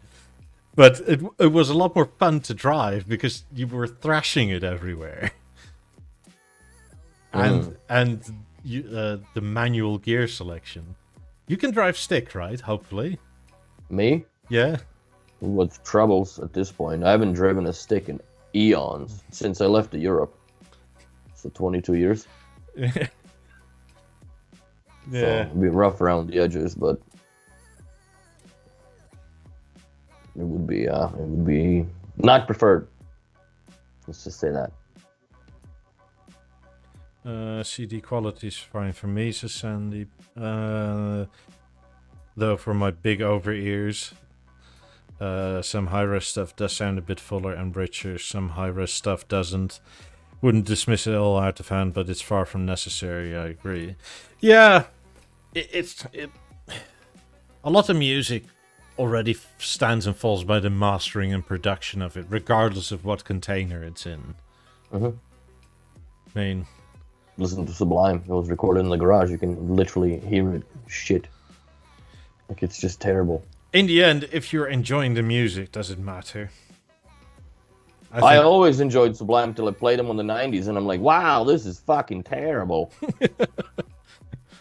But it was a lot more fun to drive because you were thrashing it everywhere. And the manual gear selection. You can drive stick, right? Hopefully. Me? Yeah. With troubles at this point. I haven't driven a stick in eons since I left Europe. So 22 years. Yeah. So it'd be rough around the edges, but it would be not preferred. Let's just say that. CD quality is fine for me, says Sandy. Though for my big over ears, some high-res stuff does sound a bit fuller and richer. Some high-res stuff doesn't. Wouldn't dismiss it all out of hand, but it's far from necessary. I agree. Yeah, it's a lot of music already stands and falls by the mastering and production of it, regardless of what container it's in. I mean, listen to Sublime. It was recorded in the garage. You can literally hear it. Shit. Like, it's just terrible. In the end, if you're enjoying the music, does it matter? I always enjoyed Sublime till I played them on the 90s, and I'm like, wow, this is fucking terrible.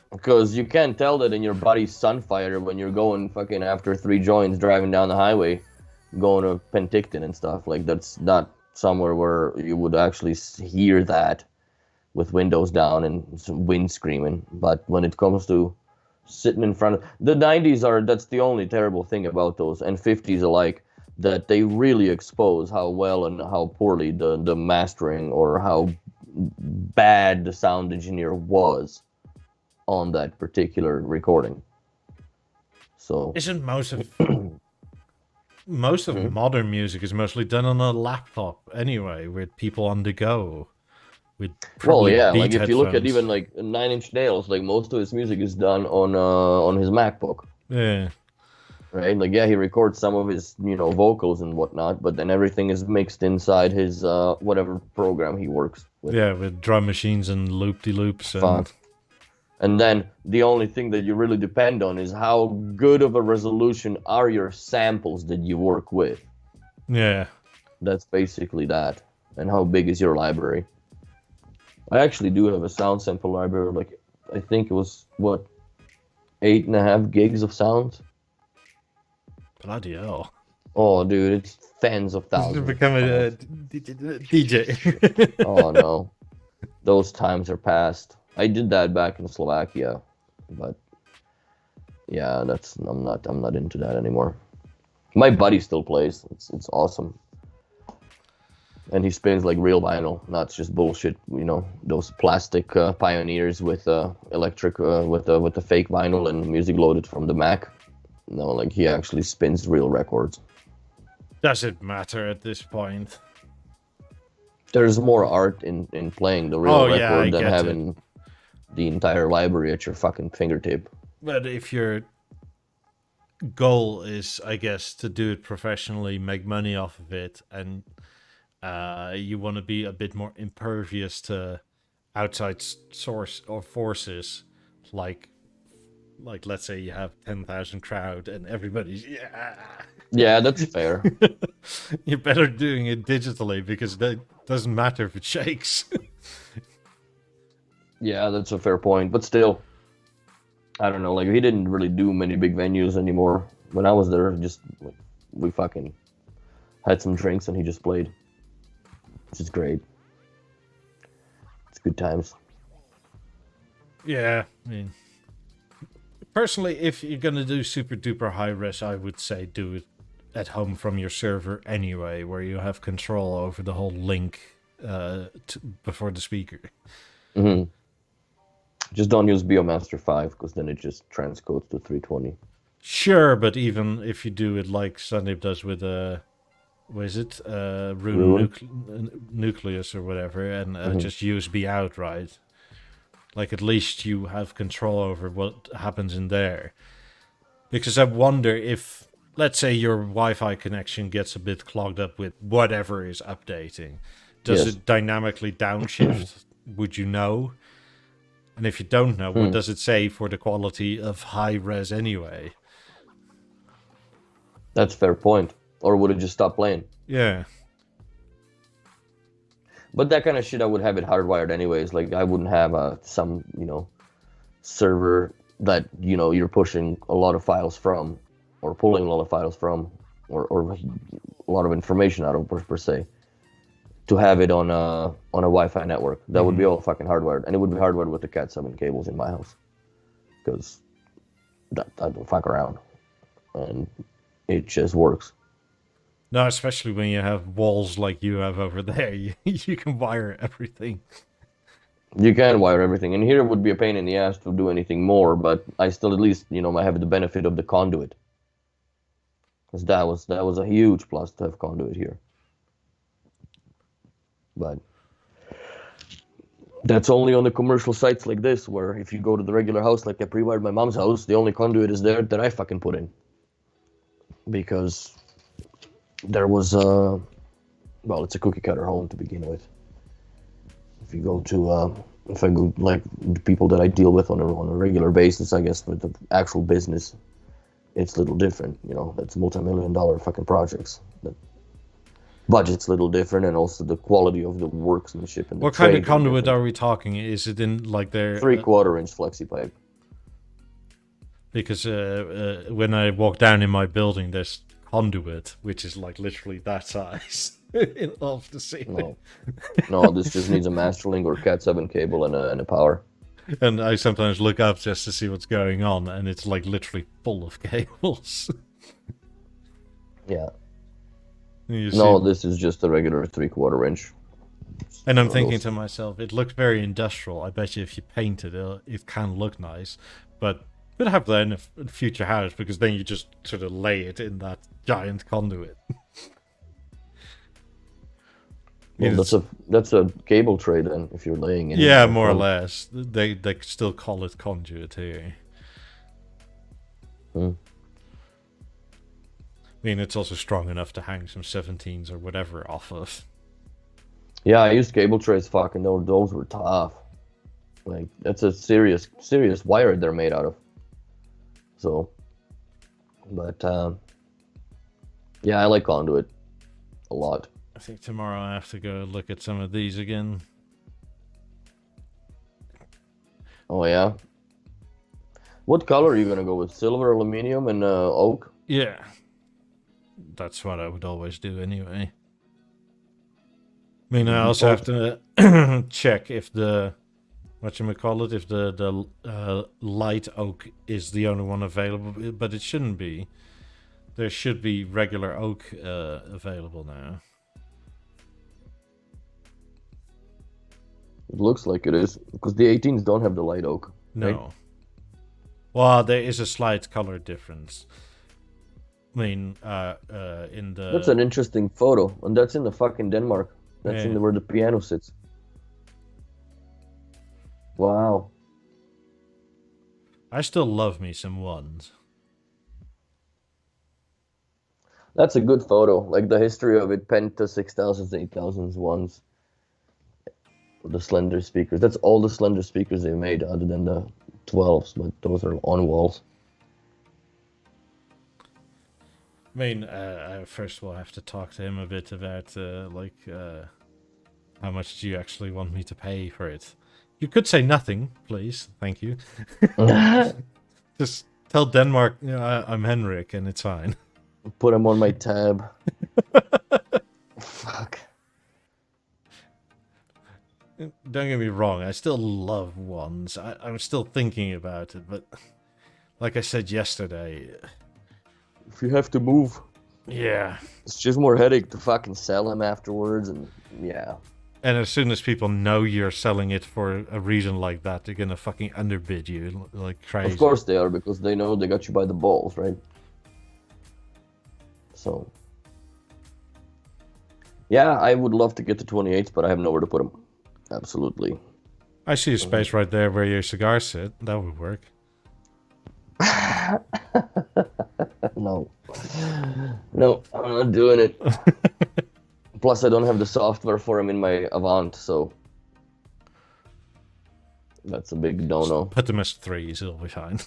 Because you can't tell that in your buddy's Sunfire when you're going fucking after 3 joints driving down the highway, going to Penticton and stuff. Like, that's not somewhere where you would actually hear that with windows down and some wind screaming. But when it comes to sitting in front of... The 90s that's the only terrible thing about those, and 50s alike, that they really expose how well and how poorly the mastering or how bad the sound engineer was on that particular recording. So isn't most of modern music is mostly done on a laptop anyway, with people on the go. With like if you look at even like Nine Inch Nails, like most of his music is done on his MacBook. Yeah. Right, like he records some of his vocals and whatnot, but then everything is mixed inside his whatever program he works with. Yeah, with drum machines and loop-de-loops. And then the only thing that you really depend on is how good of a resolution are your samples that you work with. Yeah. That's basically that. And how big is your library? I actually do have a sound sample library. Like, I think it was, 8.5 gigs of sounds? Bloody hell. Oh, dude, it's tens of thousands. To become a DJ. Oh, no. Those times are past. I did that back in Slovakia, but yeah, I'm not into that anymore. My buddy still plays. It's awesome. And he spins like real vinyl, not just bullshit. Those plastic pioneers with electric with the fake vinyl and music loaded from the Mac. No, like he actually spins real records. Does it matter at this point? There's more art in playing the real record than having the entire library at your fucking fingertip. But if your goal is, I guess, to do it professionally, make money off of it, and you want to be a bit more impervious to outside source or forces, like let's say you have 10,000 crowd and everybody's yeah, that's fair. You're better doing it digitally because that doesn't matter if it shakes. Yeah, that's a fair point, but still, I don't know. Like he didn't really do many big venues anymore. When I was there, we fucking had some drinks and he just played, which is great. It's good times. Yeah, I mean, personally, if you're gonna do super duper high res, I would say do it at home from your server anyway, where you have control over the whole link before the speaker. Mm-hmm. Just don't use BeoMaster 5 because then it just transcodes to 320. Sure, but even if you do it like Sandeep does with what is it, Rune Nucleus or whatever, and just USB out, right? Like at least you have control over what happens in there. Because I wonder if, let's say your Wi-Fi connection gets a bit clogged up with whatever is updating, does it dynamically downshift? Would you know? And if you don't know, what does it say for the quality of high res anyway? That's a fair point. Or would it just stop playing? Yeah. But that kind of shit, I would have it hardwired anyways. Like I wouldn't have some server that you're pushing a lot of files from, or pulling a lot of files from, or a lot of information out of per se, to have it on a Wi-Fi network. That would be all fucking hardwired, and it would be hardwired with the Cat 7 cables in my house, because I don't fuck around, and it just works. No, especially when you have walls like you have over there, you can wire everything. You can wire everything, and here it would be a pain in the ass to do anything more, but I still at least I have the benefit of the conduit, because that was a huge plus to have conduit here. But that's only on the commercial sites like this, where if you go to the regular house, like I pre-wired my mom's house, the only conduit is there that I fucking put in, because there was it's a cookie cutter home to begin with. If you go to if I go like the people that I deal with on a regular basis, I guess with the actual business, it's a little different. That's multi-million-dollar fucking projects. The budget's a little different, and also the quality of the workmanship and the what kind of conduit are we talking? Is it in like their 3/4 inch flexi pipe? Because when I walk down in my building, there's conduit, which is like literally that size off the ceiling. No, this just needs a master link or Cat 7 cable and a power. And I sometimes look up just to see what's going on, and it's like literally full of cables. Yeah. This is just a regular 3/4 inch. And I'm thinking to myself, it looks very industrial. I bet you if you paint it, it can look nice, but we'd have that in a future house, because then you just sort of lay it in that giant conduit. Well, that's a cable tray then, if you're laying it. Yeah, more or less. They still call it conduit here. I mean, it's also strong enough to hang some 17s or whatever off of. Yeah, I used cable trays. Fucking those were tough. Like that's a serious wire they're made out of. So, but yeah, I like conduit a lot. I think tomorrow I have to go look at some of these again. Oh yeah. What color are you gonna go with? Silver, aluminum, and oak? Yeah, that's what I would always do anyway. I mean, I also have to check if the if the light oak is the only one available, but it shouldn't be. There should be regular oak available now. It looks like it is, because the 18s don't have the light oak. No. Right? Well, there is a slight color difference. I mean, in the... That's an interesting photo, and that's in the fucking Denmark. That's Yeah. where the piano sits. Wow. I still love me some ones. That's a good photo. Like the history of it, Penta 6000s, 8000s, ones. The Slender speakers. That's all the Slender speakers they made, other than the 12s, but those are on walls. I mean, first we'll have to talk to him a bit about, how much do you actually want me to pay for it? You could say nothing, please. Thank you. Just tell Denmark, I'm Henrik, and it's fine. Put them on my tab. Fuck. Don't get me wrong, I still love ones. I'm still thinking about it, but like I said yesterday... If you have to move, Yeah. it's just more headache to fucking sell them afterwards, and yeah. And as soon as people know you're selling it for a reason like that, they're gonna fucking underbid you like crazy. Of course they are, because they know they got you by the balls, right? So, yeah, I would love to get the 28s, but I have nowhere to put them. Absolutely. I see a space right there where your cigars sit. That would work. No. No, I'm not doing it. Plus, I don't have the software for them in my Avant, so that's a big no-no. Put them as threes, it'll be fine.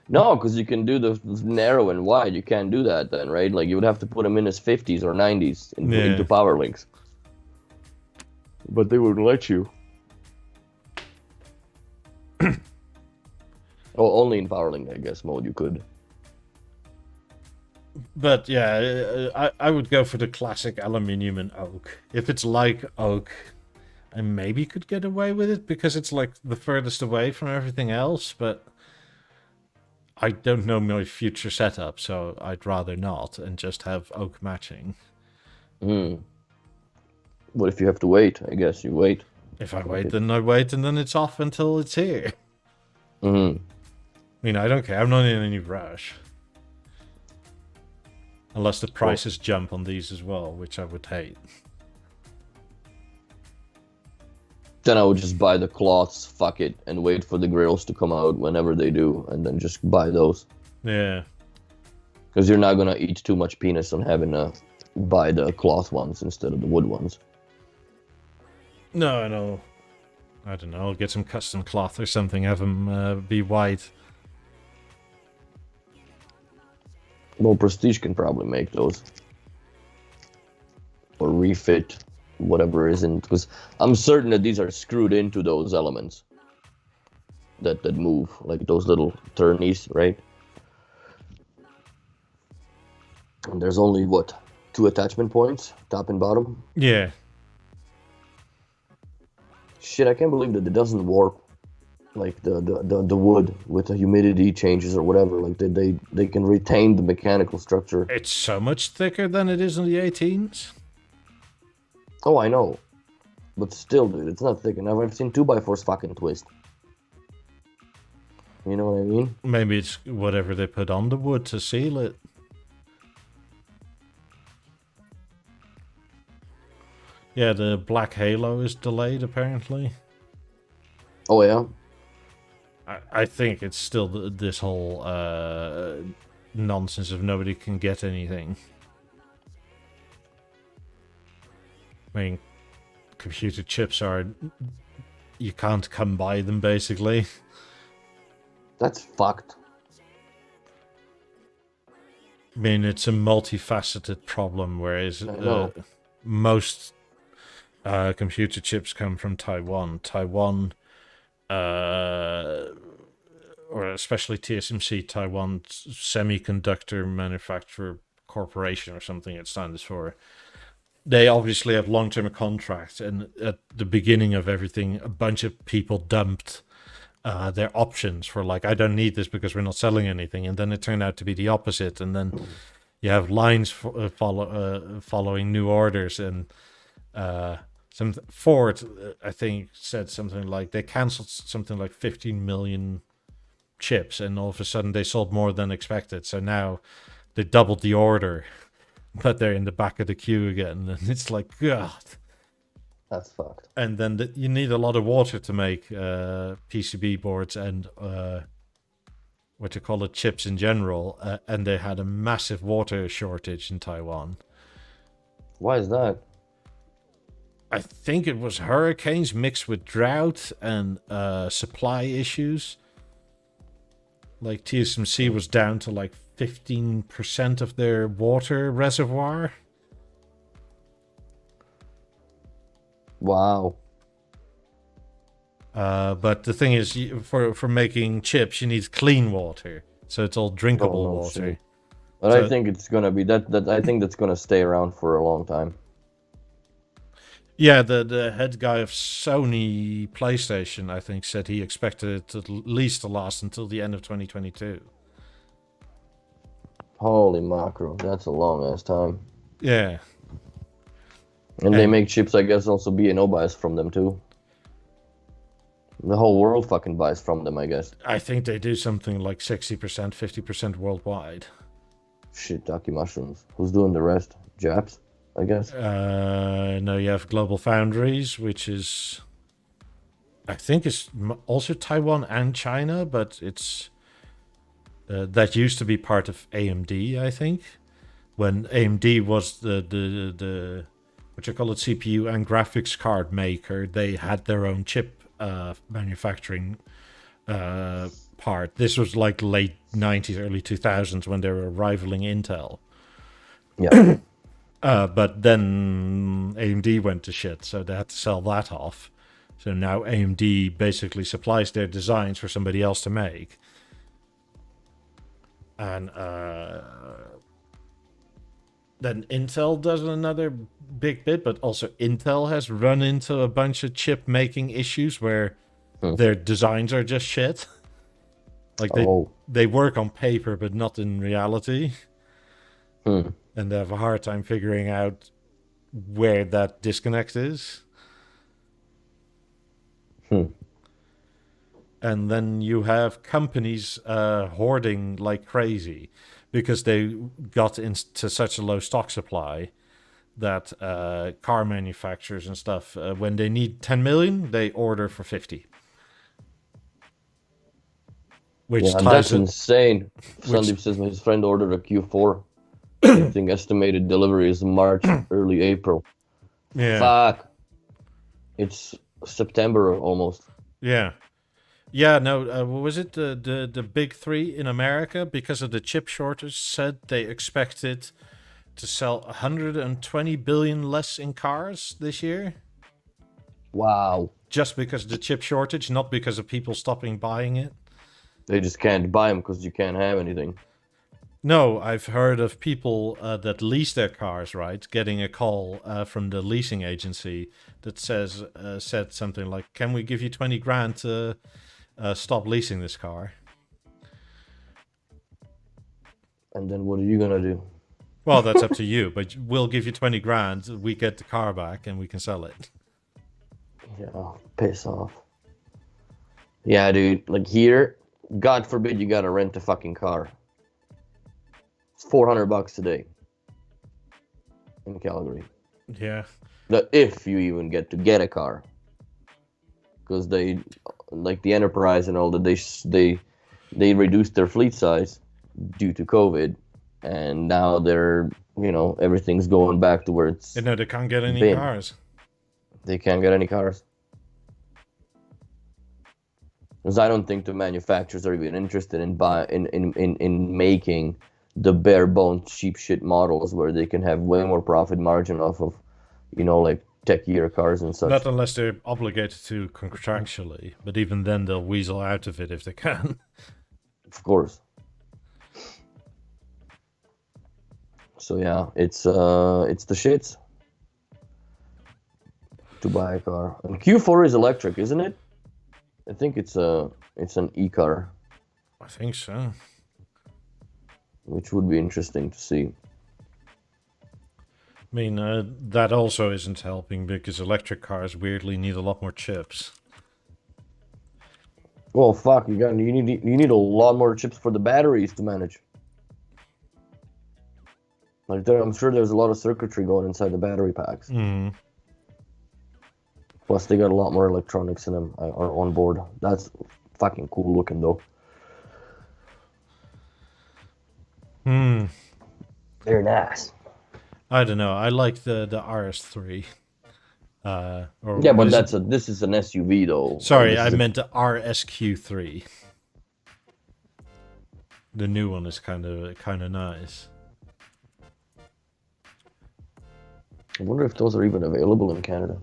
No, because you can do the narrow and wide. You can't do that then, right? Like, you would have to put them in as 50s or 90s into power links. But they wouldn't let you. Oh, only in power link, I guess, mode you could. But yeah, I would go for the classic aluminium and oak. If it's like oak, I maybe could get away with it because it's like the furthest away from everything else, but I don't know my future setup, so I'd rather not and just have oak matching. What if you have to wait? I guess you wait. If I wait, then I wait, and then it's off until it's here. I mean, I don't care. I'm not in any rush. Unless the prices jump on these as well, which I would hate. Then I would just buy the cloths, fuck it, and wait for the grills to come out whenever they do, and then just buy those. Yeah. Because you're not gonna eat too much penis on having to buy the cloth ones instead of the wood ones. No, no. I don't know. I'll get some custom cloth or something. Have them be white. Well, Prestige can probably make those. Or refit whatever isn't. Because I'm certain that these are screwed into those elements that move. Like those little turnies, right? And there's only, what, 2 attachment points? Top and bottom? Yeah. Shit, I can't believe that it doesn't warp. Like the wood with the humidity changes or whatever, like they can retain the mechanical structure. It's so much thicker than it is in the 18s. Oh, I know, but still, dude, it's not thick enough. I've seen 2x4s fucking twist. You know what I mean? Maybe it's whatever they put on the wood to seal it. Yeah, the black halo is delayed apparently. Oh yeah. I think it's still this whole nonsense of nobody can get anything. I mean, computer chips are... You can't come by them, basically. That's fucked. I mean, it's a multifaceted problem, whereas most computer chips come from Taiwan. Taiwan... or especially TSMC, Taiwan Semiconductor Manufacturer Corporation or something it stands for. They obviously have long-term contracts, and at the beginning of everything, a bunch of people dumped their options for like, I don't need this because we're not selling anything, and then it turned out to be the opposite, and then you have lines following new orders, and Ford, I think, said something like they canceled something like 15 million chips, and all of a sudden they sold more than expected. So now they doubled the order, but they're in the back of the queue again, and it's like, God. That's fucked. And then you need a lot of water to make PCB boards and what you call it, chips in general, and they had a massive water shortage in Taiwan. Why is that? I think it was hurricanes mixed with drought and supply issues. Like TSMC was down to like 15% of their water reservoir. Wow. But the thing is, for making chips, you need clean water, so it's all drinkable water. Shit. But I think it's gonna be that. I think that's gonna stay around for a long time. Yeah, the head guy of Sony PlayStation, I think, said he expected it at least to last until the end of 2022. Holy macro, that's a long ass time. Yeah. And they make chips, I guess, also B&O buys from them too. The whole world fucking buys from them, I guess. I think they do something like 60%, 50% worldwide. Shit, Taki mushrooms. Who's doing the rest? Japs, I guess. No, you have Global Foundries, which is, I think, is also Taiwan and China, but it's that used to be part of AMD, I think, when AMD was the what you call it, CPU and graphics card maker. They had their own chip manufacturing part. This was like late 90s, early 2000s when they were rivaling Intel. Yeah. But then AMD went to shit, so they had to sell that off. So now AMD basically supplies their designs for somebody else to make. And then Intel does another big bit, but also Intel has run into a bunch of chip making issues where their designs are just shit. Like they work on paper, but not in reality. And they have a hard time figuring out where that disconnect is. And then you have companies hoarding like crazy because they got into such a low stock supply that car manufacturers and stuff, when they need 10 million, they order for 50. Which that's insane. Sandeep says his friend ordered a Q4. I think estimated delivery is March, early April. Yeah. Fuck. It's September almost. Yeah. Yeah, no, what was it? The big three in America, because of the chip shortage, said they expected to sell 120 billion less in cars this year. Wow. Just because of the chip shortage, not because of people stopping buying it. They just can't buy them because you can't have anything. No, I've heard of people that lease their cars, right, getting a call from the leasing agency that said something like, "Can we give you 20 grand to stop leasing this car?" And then what are you gonna do? Well, that's up to you, but we'll give you 20 grand. We get the car back and we can sell it. Yeah, piss off. Yeah, dude. Like here, God forbid you gotta rent a fucking car. It's $400 a day in Calgary. Yeah. If you even get to get a car, because they, like the Enterprise and all that, they reduced their fleet size due to COVID, and now they're, everything's going back to where it's. No, they can't get any cars. They can't get any cars. Because I don't think the manufacturers are even interested in making the bare bones cheap shit models where they can have way more profit margin off of, like techier cars and such. Not unless they're obligated to contractually, but even then they'll weasel out of it if they can. Of course. So yeah, it's the shits to buy a car. And Q4 is electric, isn't it? I think it's an e-car. I think so. Which would be interesting to see. I mean, that also isn't helping because electric cars weirdly need a lot more chips. Well, fuck, you need a lot more chips for the batteries to manage. Like I'm sure there's a lot of circuitry going inside the battery packs. Mm. Plus, they got a lot more electronics in them on board. That's fucking cool looking, though. Hmm. Very nice. I don't know. I like the RS3. Yeah, but this is an SUV though. Sorry, I meant the RSQ3. The new one is kind of nice. I wonder if those are even available in Canada.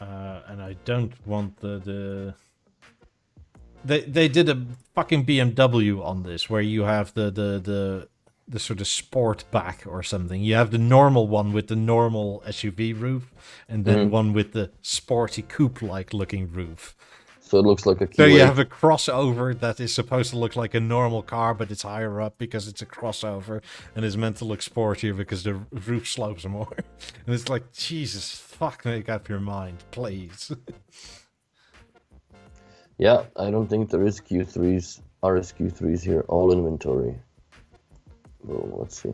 And I don't want They did a fucking BMW on this, where you have the sort of sport back or something. You have the normal one with the normal SUV roof, and then one with the sporty coupe-like looking roof. So it looks like a Q8. So you have a crossover that is supposed to look like a normal car, but it's higher up because it's a crossover, and is meant to look sportier because the roof slopes more. And it's like, Jesus, fuck, make up your mind, please. Yeah, I don't think there is RSQ3s here. All inventory. Boom, let's see.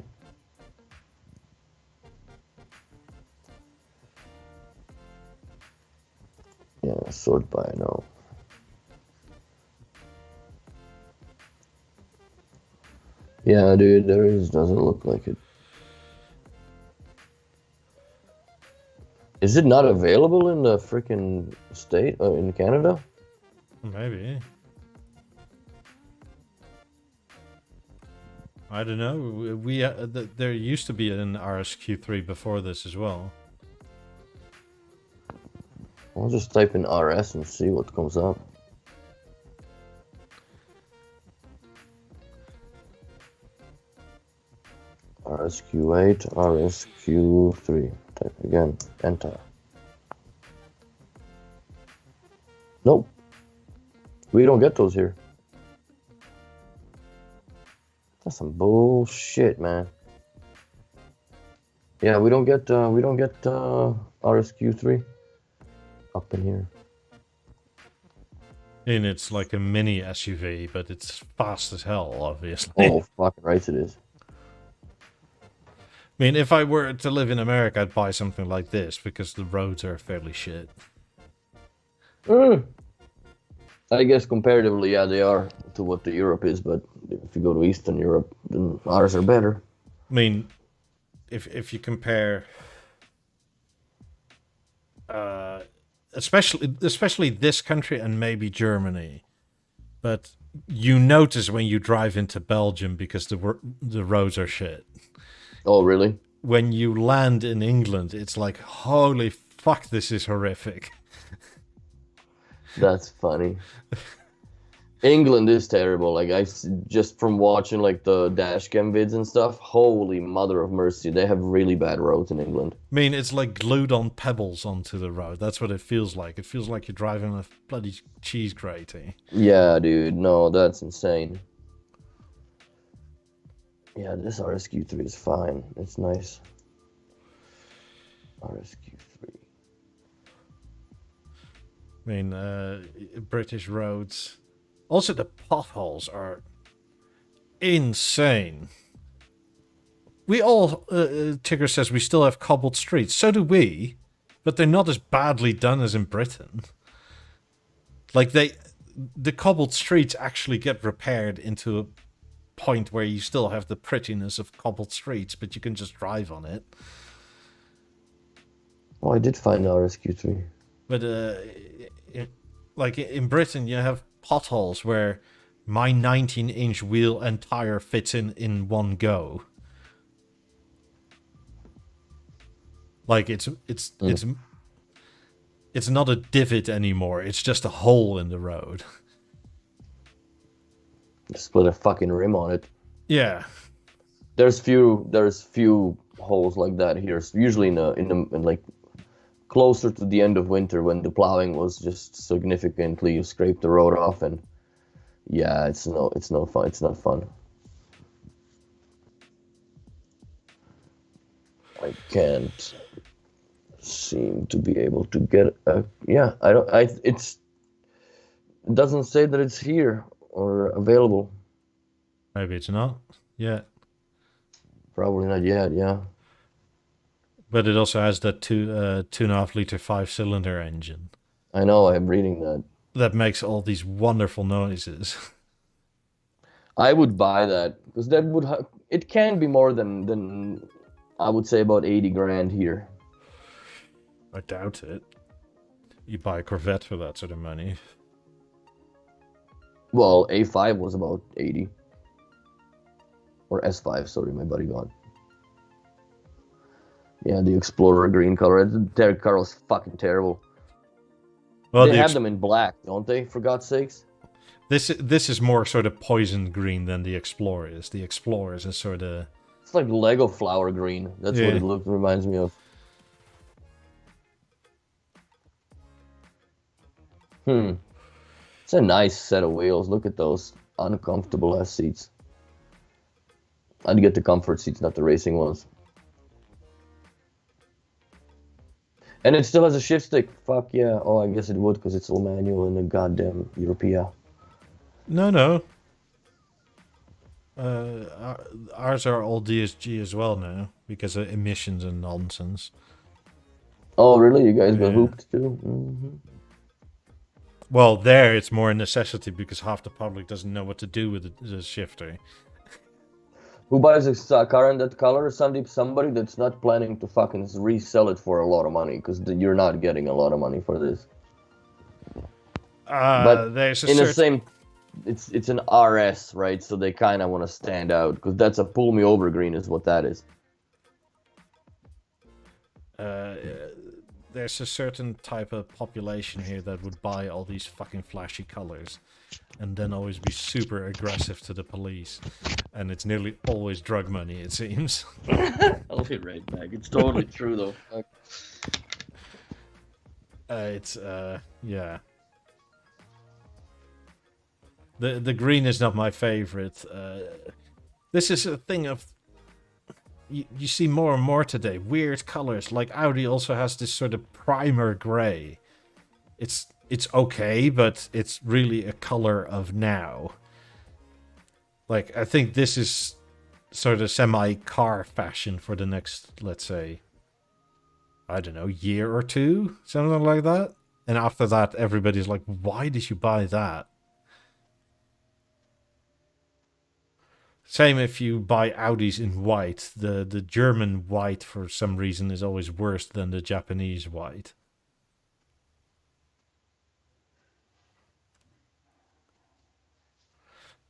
Yeah, sort by now. Yeah, dude, there is. Doesn't look like it. Is it not available in the freaking state in Canada? Maybe. I don't know. There used to be an RSQ3 before this as well. I'll just type in RS and see what comes up. RSQ8, RSQ3. Type again. Enter. Nope. We don't get those here. That's some bullshit, man. Yeah, we don't get RSQ3 up in here. And it's like a mini SUV, but it's fast as hell, obviously. Oh, fucking right it is. I mean, if I were to live in America, I'd buy something like this because the roads are fairly shit. I guess comparatively, yeah, they are to what the Europe is, but if you go to Eastern Europe, then ours are better. I mean, if you compare, especially this country and maybe Germany, but you notice when you drive into Belgium because the roads are shit. Oh, really? When you land in England, it's like, holy fuck, this is horrific. That's funny. England is terrible. Like just from watching like the dashcam vids and stuff. Holy mother of mercy, they have really bad roads in England. I mean, it's like glued on pebbles onto the road. That's what it feels like. It feels like you're driving a bloody cheese grating. Yeah, dude. No, that's insane. Yeah, this RSQ3 is fine. It's nice. RSQ3. I mean, British roads. Also, the potholes are insane. We all, Tigger says, we still have cobbled streets. So do we, but they're not as badly done as in Britain. Like, the cobbled streets actually get repaired into a point where you still have the prettiness of cobbled streets, but you can just drive on it. Oh, I did find the RSQ3. But, like, in Britain, you have potholes where my 19-inch wheel and tire fits in one go. Like, it's not a divot anymore. It's just a hole in the road. Just put a fucking rim on it. Yeah. There's few holes like that here. Usually in like closer to the end of winter when the plowing was just significantly, you scrape the road off, and yeah, it's no fun. It's not fun. I can't seem to be able to get a... Yeah, I don't... it doesn't say that it's here or available. Maybe it's not yet. Probably not yet, yeah. But it also has that 2.5 liter 5-cylinder engine. I know, I'm reading that. That makes all these wonderful noises. I would buy that because that would it can be more than I would say about 80 grand here. I doubt it. You buy a Corvette for that sort of money. Well, A5 was about 80. Or S5, sorry, my buddy gone. Yeah, the Explorer green color. Their car was fucking terrible. Well, they have them in black, don't they? For God's sakes. This is more sort of poison green than the Explorer is. The Explorer is a sort of... It's like Lego flower green. That's what it reminds me of. It's a nice set of wheels. Look at those uncomfortable ass seats. I'd get the comfort seats, not the racing ones. And it still has a shift stick. Fuck yeah. Oh, I guess it would because it's all manual in the goddamn Europea. No. Ours are all DSG as well now because of emissions and nonsense. Oh, really? You guys got hooped too? Mm-hmm. Well, there it's more a necessity because half the public doesn't know what to do with the shifter. Who buys a car in that color, Sandeep? Somebody that's not planning to fucking resell it for a lot of money, because you're not getting a lot of money for this. But there's in the same, it's an RS, right? So they kind of want to stand out, because that's a pull me over green, is what that is. There's a certain type of population here that would buy all these fucking flashy colors and then always be super aggressive to the police. And it's nearly always drug money, it seems. I'll be right back. It's totally true, though. Yeah. The green is not my favorite. This is a thing of... You see more and more today. Weird colors. Like Audi also has this sort of primer gray. It's okay, but it's really a color of now. Like, I think this is sort of semi-car fashion for the next, let's say, I don't know, year or two? Something like that. And after that, everybody's like, why did you buy that? Same if you buy Audis in white. The German white, for some reason, is always worse than the Japanese white.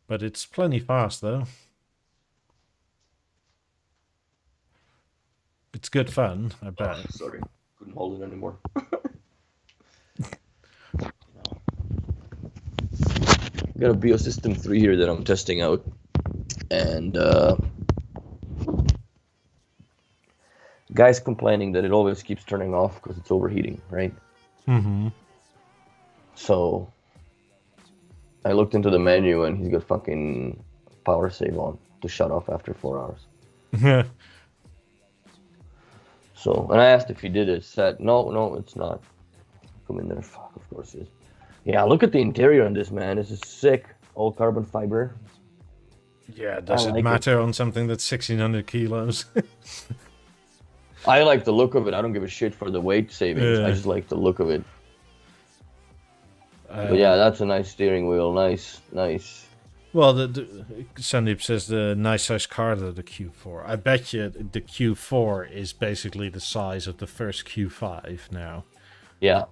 But it's plenty fast, though. It's good fun, I bet. Oh, sorry, couldn't hold it anymore. Got a BeoSystem 3 here that I'm testing out. And guy's complaining that it always keeps turning off because it's overheating, right? Mm-hmm. So I looked into the menu and he's got fucking power save on to shut off after 4 hours. Yeah. So, and I asked if he did it. Said, no, it's not. Come in there. Fuck, of course it is. Yeah, look at the interior on this, man. This is sick. All carbon fiber. Yeah, does it matter on something that's 1,600 kilos? I like the look of it. I don't give a shit for the weight savings. I just like the look of it. But yeah, that's a nice steering wheel. Nice. Well, Sandeep says the nice size car, the Q4. I bet you the Q4 is basically the size of the first Q5 now. Yeah,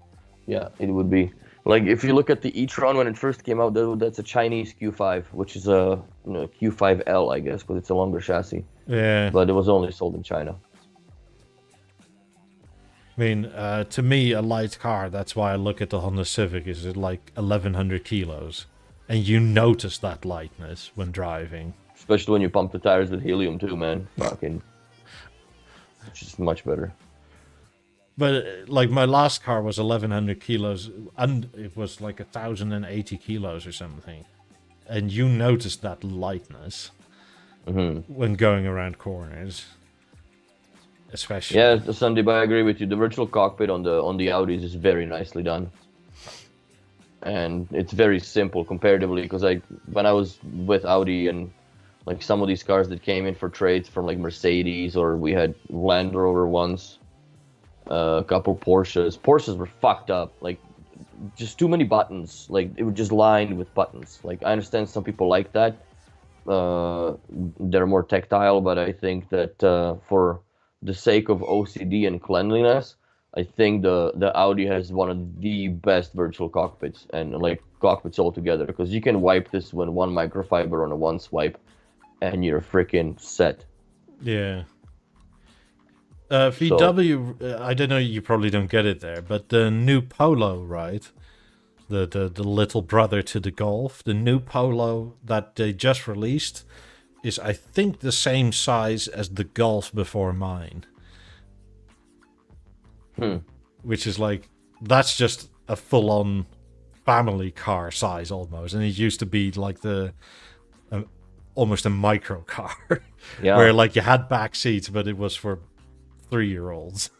it would be. Like, if you look at the e-tron when it first came out, that's a Chinese Q5, which is a Q5L, I guess, because it's a longer chassis. Yeah. But it was only sold in China. I mean, to me, a light car, that's why I look at the Honda Civic, is it like 1,100 kilos. And you notice that lightness when driving. Especially when you pump the tires with helium too, man. Fucking... It's just much better. But like my last car was 1,100 kilos, and it was like 1,080 kilos or something. And you notice that lightness when going around corners. especially. Yeah, Sandeep, I agree with you. The virtual cockpit on the Audis is very nicely done, and it's very simple comparatively. Because when I was with Audi and like some of these cars that came in for trades from like Mercedes, or we had Land Rover once, a couple Porsches. Porsches were fucked up, like just too many buttons. Like it was just lined with buttons. Like I understand some people like that. They're more tactile, but I think that for the sake of OCD and cleanliness, I think the Audi has one of the best virtual cockpits and like cockpits altogether, because you can wipe this with one microfiber on a one swipe, and you're freaking set. Yeah. VW, I don't know, you probably don't get it there, but the new Polo, right? The little brother to the Golf, the new Polo that they just released is, I think, the same size as the Golf before mine. Which is like, that's just a full-on family car size almost, and it used to be like almost a micro car, Yeah. where like you had back seats, but it was for 3-year-olds.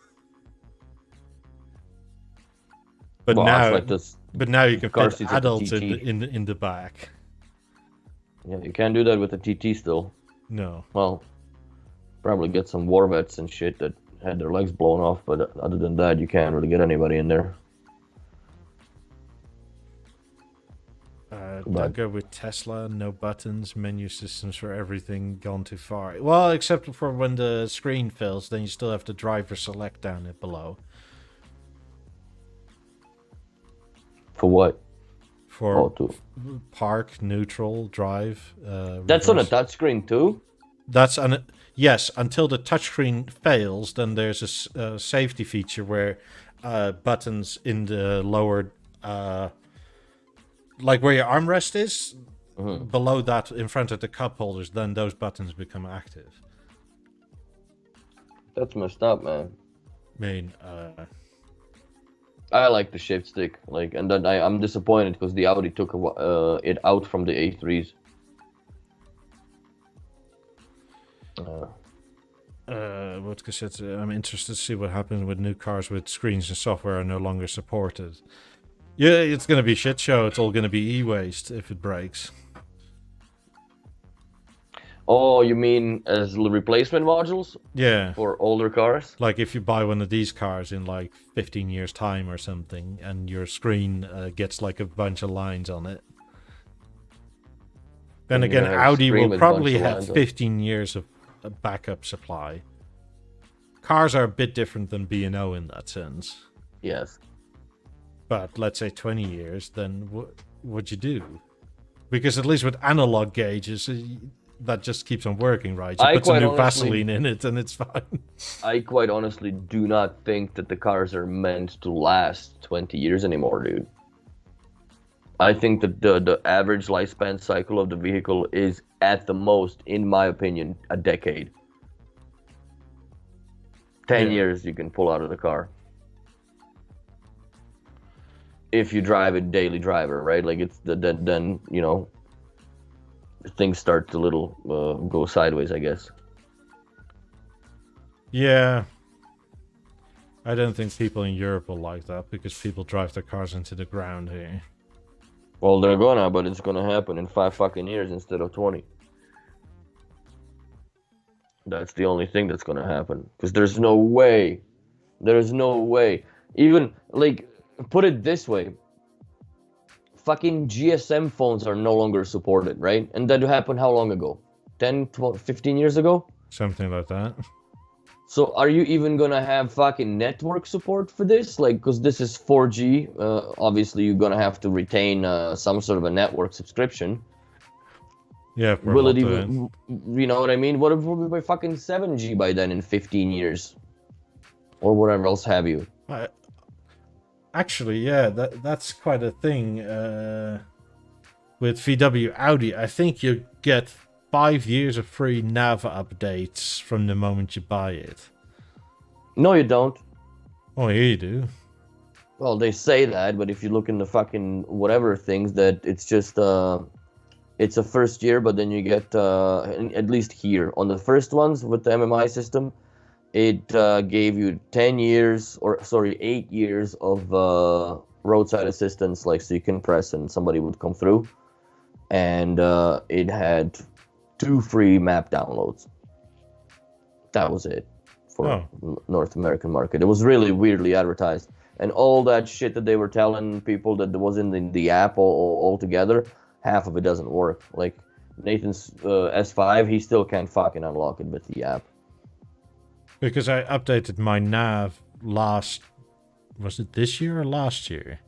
But Well, now, it's like this but now you can car fit seats at the adults TT. in the back. Yeah, you can't do that with the TT still. No. Well, probably get some war vets and shit that had their legs blown off, but other than that, you can't really get anybody in there. Don't go with Tesla. No buttons, menu systems for everything. Gone too far. Well, except for when the screen fills, then you still have the driver select down it below. For what? For to park, neutral, drive. That's on a reverse. touchscreen too? That's yes. Until the touchscreen fails, then there's a safety feature where buttons in the lower, like where your armrest is, below that, in front of the cup holders, then those buttons become active. That's messed up, man. I mean, I like the shift stick, like, and then I'm disappointed because the Audi took it out from the A3s. what I said, I'm interested to see what happens with new cars with screens and software are no longer supported. Yeah, it's going to be a shit show. It's all going to be e-waste if it breaks. Oh, you mean as replacement modules Yeah. for older cars? Like if you buy one of these cars in like 15 years time or something, and your screen gets like a bunch of lines on it. Then And again, you have a Audi screen will with a probably bunch of have lines on it. 15 years of a backup supply. Cars are a bit different than B&O in that sense. Yes. But let's say 20 years, then what'd you do? Because at least with analog gauges, that just keeps on working, right? You I put some quite new honestly- Vaseline in it and it's fine. I quite honestly do not think that the cars are meant to last 20 years anymore, dude. I think that the average lifespan cycle of the vehicle is, at the most, in my opinion, a decade. 10 Yeah. years you can pull out of the car. If you drive a daily driver, right? Like it's then you know, things start to go sideways, I guess. Yeah. I don't think people in Europe will like that because people drive their cars into the ground here. Well, they're gonna, but it's gonna happen in 5 fucking years instead of 20. That's the only thing that's gonna happen. Because there's no way. Even, like, put it this way. Fucking GSM phones are no longer supported, right? And that happened how long ago? 10, 12, 15 years ago? Something like that. So are you even gonna have fucking network support for this? Like, because this is 4G, obviously you're gonna have to retain some sort of a network subscription. Yeah, for a Will lot it of even, you know what I mean? What if we'll be by fucking 7G by then in 15 years? Or whatever else have you. Actually, yeah, that's quite a thing. With VW Audi, I think you get 5 years of free nav updates from the moment you buy it. No, you don't. Oh, yeah, you do. Well, they say that, but if you look in the fucking whatever things, that it's just, it's a first year, but then you get, at least here, on the first ones with the MMI system, It gave you 8 years of roadside assistance, like so you can press and somebody would come through, and it had 2 free map downloads. That was it for North American market. It was really weirdly advertised, and all that shit that they were telling people that was in the app all together, half of it doesn't work. Like Nathan's S5, he still can't fucking unlock it with the app. Because I updated my nav was it this year or last year?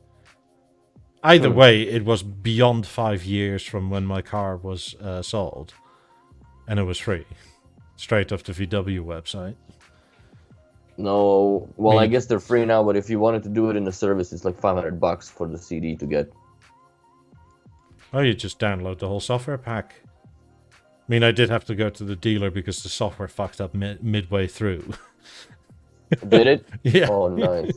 Either way, it was beyond 5 years from when my car was sold. And it was free. Straight off the VW website. No, well, I guess they're free now, but if you wanted to do it in the service, it's like $500 for the CD to get. Oh, you just download the whole software pack. I mean, I did have to go to the dealer because the software fucked up midway through. Did it? Yeah. Oh, nice.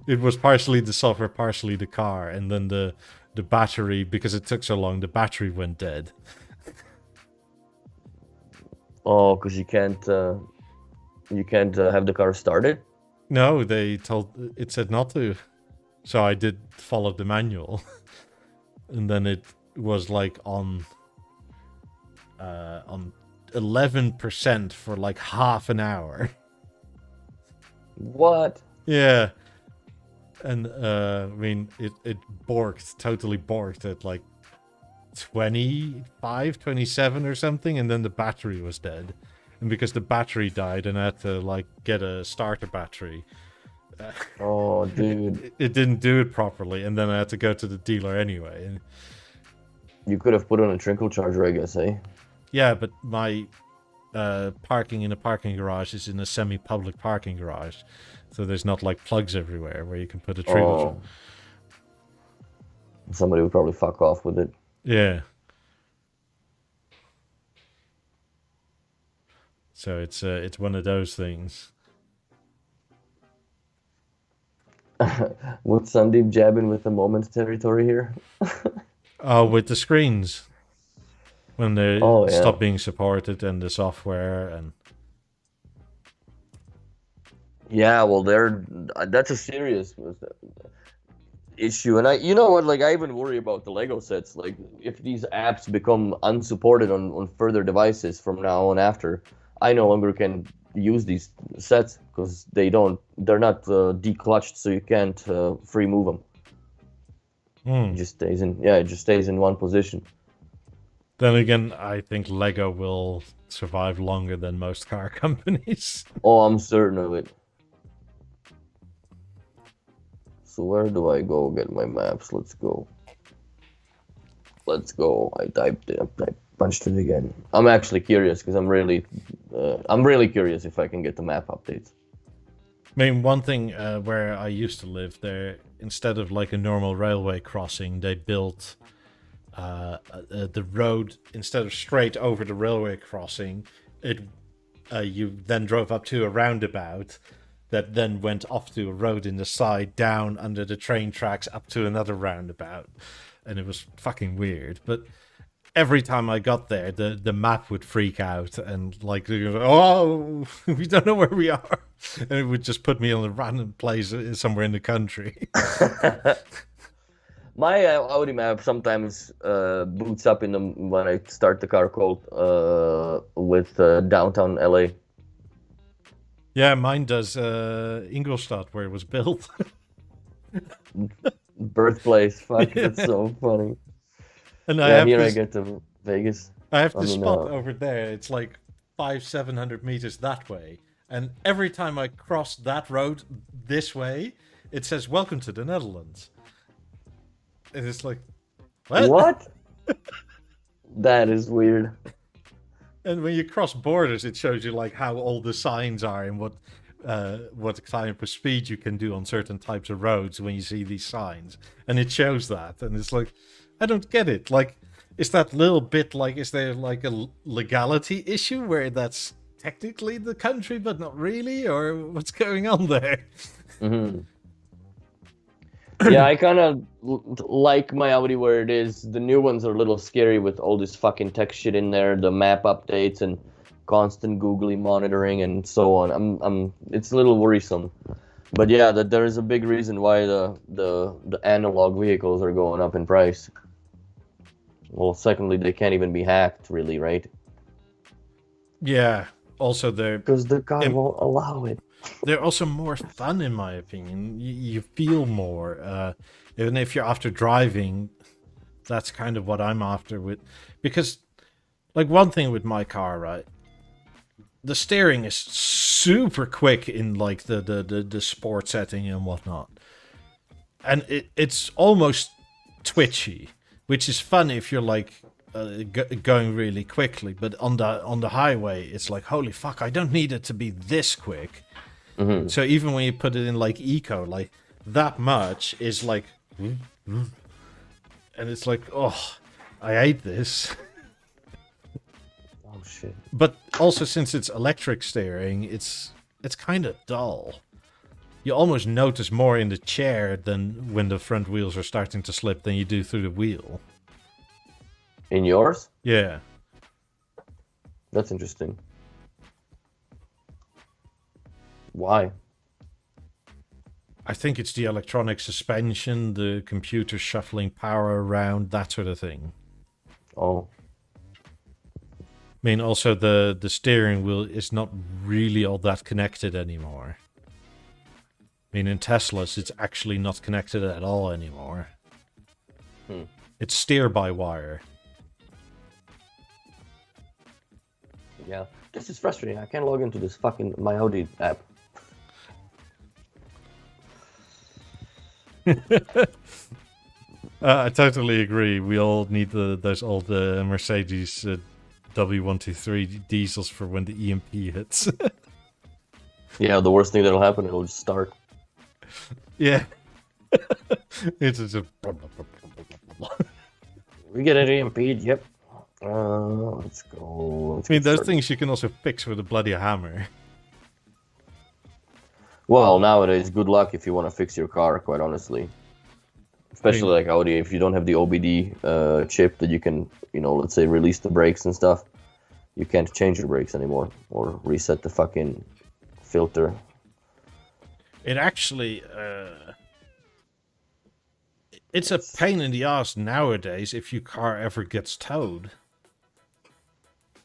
It was partially the software, partially the car, and then the battery, because it took so long, the battery went dead. Oh, because you can't have the car started? No, it said not to. So I did follow the manual. And then it was like on 11% for like half an hour. What? Yeah. And I mean, it totally borked at like 25, 27 or something, and then the battery was dead. And because the battery died, and I had to like get a starter battery. Oh, dude. It didn't do it properly, and then I had to go to the dealer anyway. And you could have put on a trickle charger, I guess, eh? Yeah, but my parking in a parking garage is in a semi-public parking garage, so there's not like plugs everywhere where you can put a trickle. Somebody would probably fuck off with it. Yeah. So it's one of those things. What's Sandeep jabbing with the moment territory here? Oh, with the screens. When they stop being supported and the software and... Yeah, well, that's a serious issue. And you know what, like, I even worry about the Lego sets. Like, if these apps become unsupported on further devices from now on after, I no longer can use these sets because they're not declutched, so you can't free move them. It just stays in one position. Then again, I think Lego will survive longer than most car companies. Oh, I'm certain of it. So where do I go get my maps? Let's go. I typed it. I punched it again. I'm actually curious because I'm really curious if I can get the map updates. I mean, one thing where I used to live there, instead of like a normal railway crossing, they built the road, instead of straight over the railway crossing, you then drove up to a roundabout that then went off to a road in the side, down under the train tracks, up to another roundabout. And it was fucking weird. But every time I got there, the map would freak out and like, oh, we don't know where we are. And it would just put me on a random place somewhere in the country. My Audi map sometimes boots up when I start the car cold with downtown LA. Yeah, mine does Ingolstadt, where it was built. Birthplace, fuck, that's so funny. And I get to Vegas. I have this spot over there. It's like 500-700 meters that way. And every time I cross that road this way, it says, "Welcome to the Netherlands." And it's like, what? That is weird. And when you cross borders, it shows you like how old the signs are and what type of speed you can do on certain types of roads when you see these signs. And it shows that. And it's like, I don't get it. Like, is that little bit like, is there like a legality issue where that's technically the country, but not really? Or what's going on there? Mm-hmm. Yeah, I kind of like my Audi where it is. The new ones are a little scary with all this fucking tech shit in there, the map updates, and constant googly monitoring and so on. It's a little worrisome. But yeah, that there is a big reason why the analog vehicles are going up in price. Well, secondly, they can't even be hacked, really, right? Yeah. Also, Because the car won't allow it. they're also more fun, in my opinion. You feel more, even if you're after driving. That's kind of what I'm after with, because, like, one thing with my car, right? The steering is super quick in like the sport setting and whatnot, and it's almost twitchy, which is fun if you're like going really quickly. But on the highway, it's like, holy fuck, I don't need it to be this quick. Mm-hmm. So even when you put it in like eco, like that much is like, and it's like, oh, I hate this. Oh shit. But also, since it's electric steering, it's kind of dull. You almost notice more in the chair than when the front wheels are starting to slip than you do through the wheel. In yours? Yeah. That's interesting. Why? I think it's the electronic suspension, the computer shuffling power around, that sort of thing. Oh. I mean, also the steering wheel is not really all that connected anymore. I mean, in Teslas, it's actually not connected at all anymore. It's steer-by-wire. Yeah. This is frustrating. I can't log into this fucking My Audi app. I totally agree. We all need those old Mercedes W123 diesels for when the EMP hits. Yeah, the worst thing that'll happen, it'll just start. Yeah. It's just a... We get it EMP'd, yep. Let's go. I mean, those things you can also fix with a bloody hammer. Well, nowadays, good luck if you want to fix your car, quite honestly. Especially like Audi, if you don't have the OBD chip that you can, let's say release the brakes and stuff, you can't change your brakes anymore or reset the fucking filter. It actually... it's a pain in the ass nowadays if your car ever gets towed.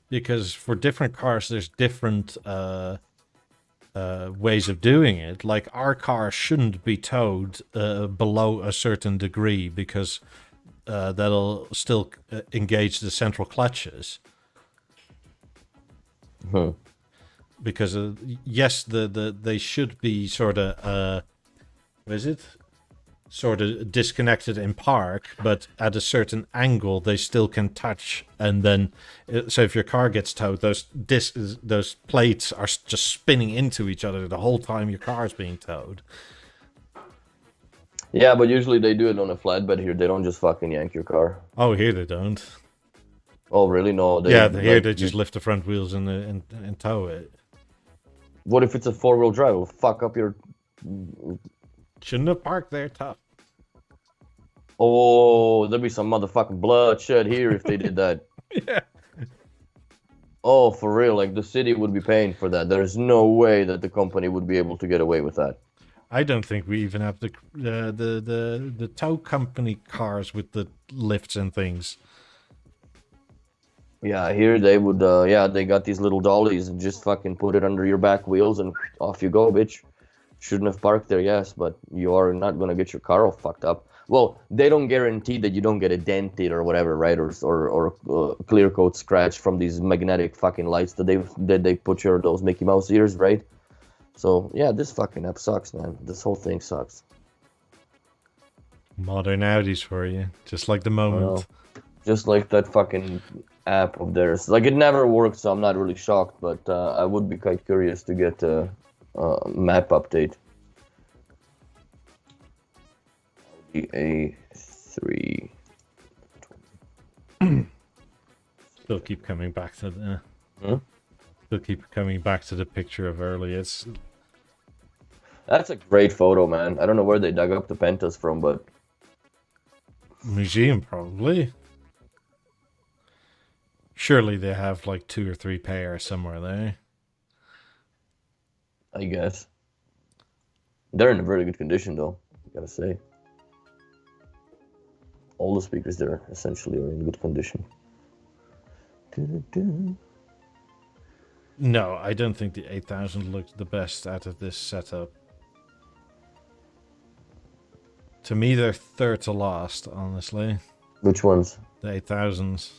Because for different cars, there's different ways of doing it. Like, our car shouldn't be towed below a certain degree because that'll still engage the central clutches. Because yes, they should be sort of what is it? Sort of disconnected in park, but at a certain angle they still can touch, and then so if your car gets towed, those plates are just spinning into each other the whole time your car is being towed. Yeah, but usually they do it on a flatbed here. They don't just fucking yank your car. Oh, here they don't. Oh, really? No. Here they just lift the front wheels and tow it. What if it's a 4-wheel drive? It'll fuck up your... Shouldn't have parked there, tough. Oh, there'd be some motherfucking bloodshed here if they did that. Yeah. Oh, for real, like the city would be paying for that. There's no way that the company would be able to get away with that. I don't think we even have the tow company cars with the lifts and things. Yeah, here they would, they got these little dollies and just fucking put it under your back wheels and off you go, bitch. Shouldn't have parked there, yes, but you are not going to get your car all fucked up. Well, they don't guarantee that you don't get a dented or whatever, right? Or clear coat scratch from these magnetic fucking lights that they put those Mickey Mouse ears, right? So, yeah, this fucking app sucks, man. This whole thing sucks. Modern Audis for you, just like the moment. Just like that fucking app of theirs. Like, it never worked, so I'm not really shocked, but I would be quite curious to get a map update. A3. Still keep coming back to the... Still keep coming back to the picture of earlier. That's a great photo, man. I don't know where they dug up the Pentas from, but... Museum, probably. Surely they have like 2 or 3 pairs somewhere there. I guess. They're in a very good condition, though, I gotta say. All the speakers there essentially are in good condition. No, I don't think the 8000 looks the best out of this setup. To me, they're third to last, honestly. Which ones? The 8000s.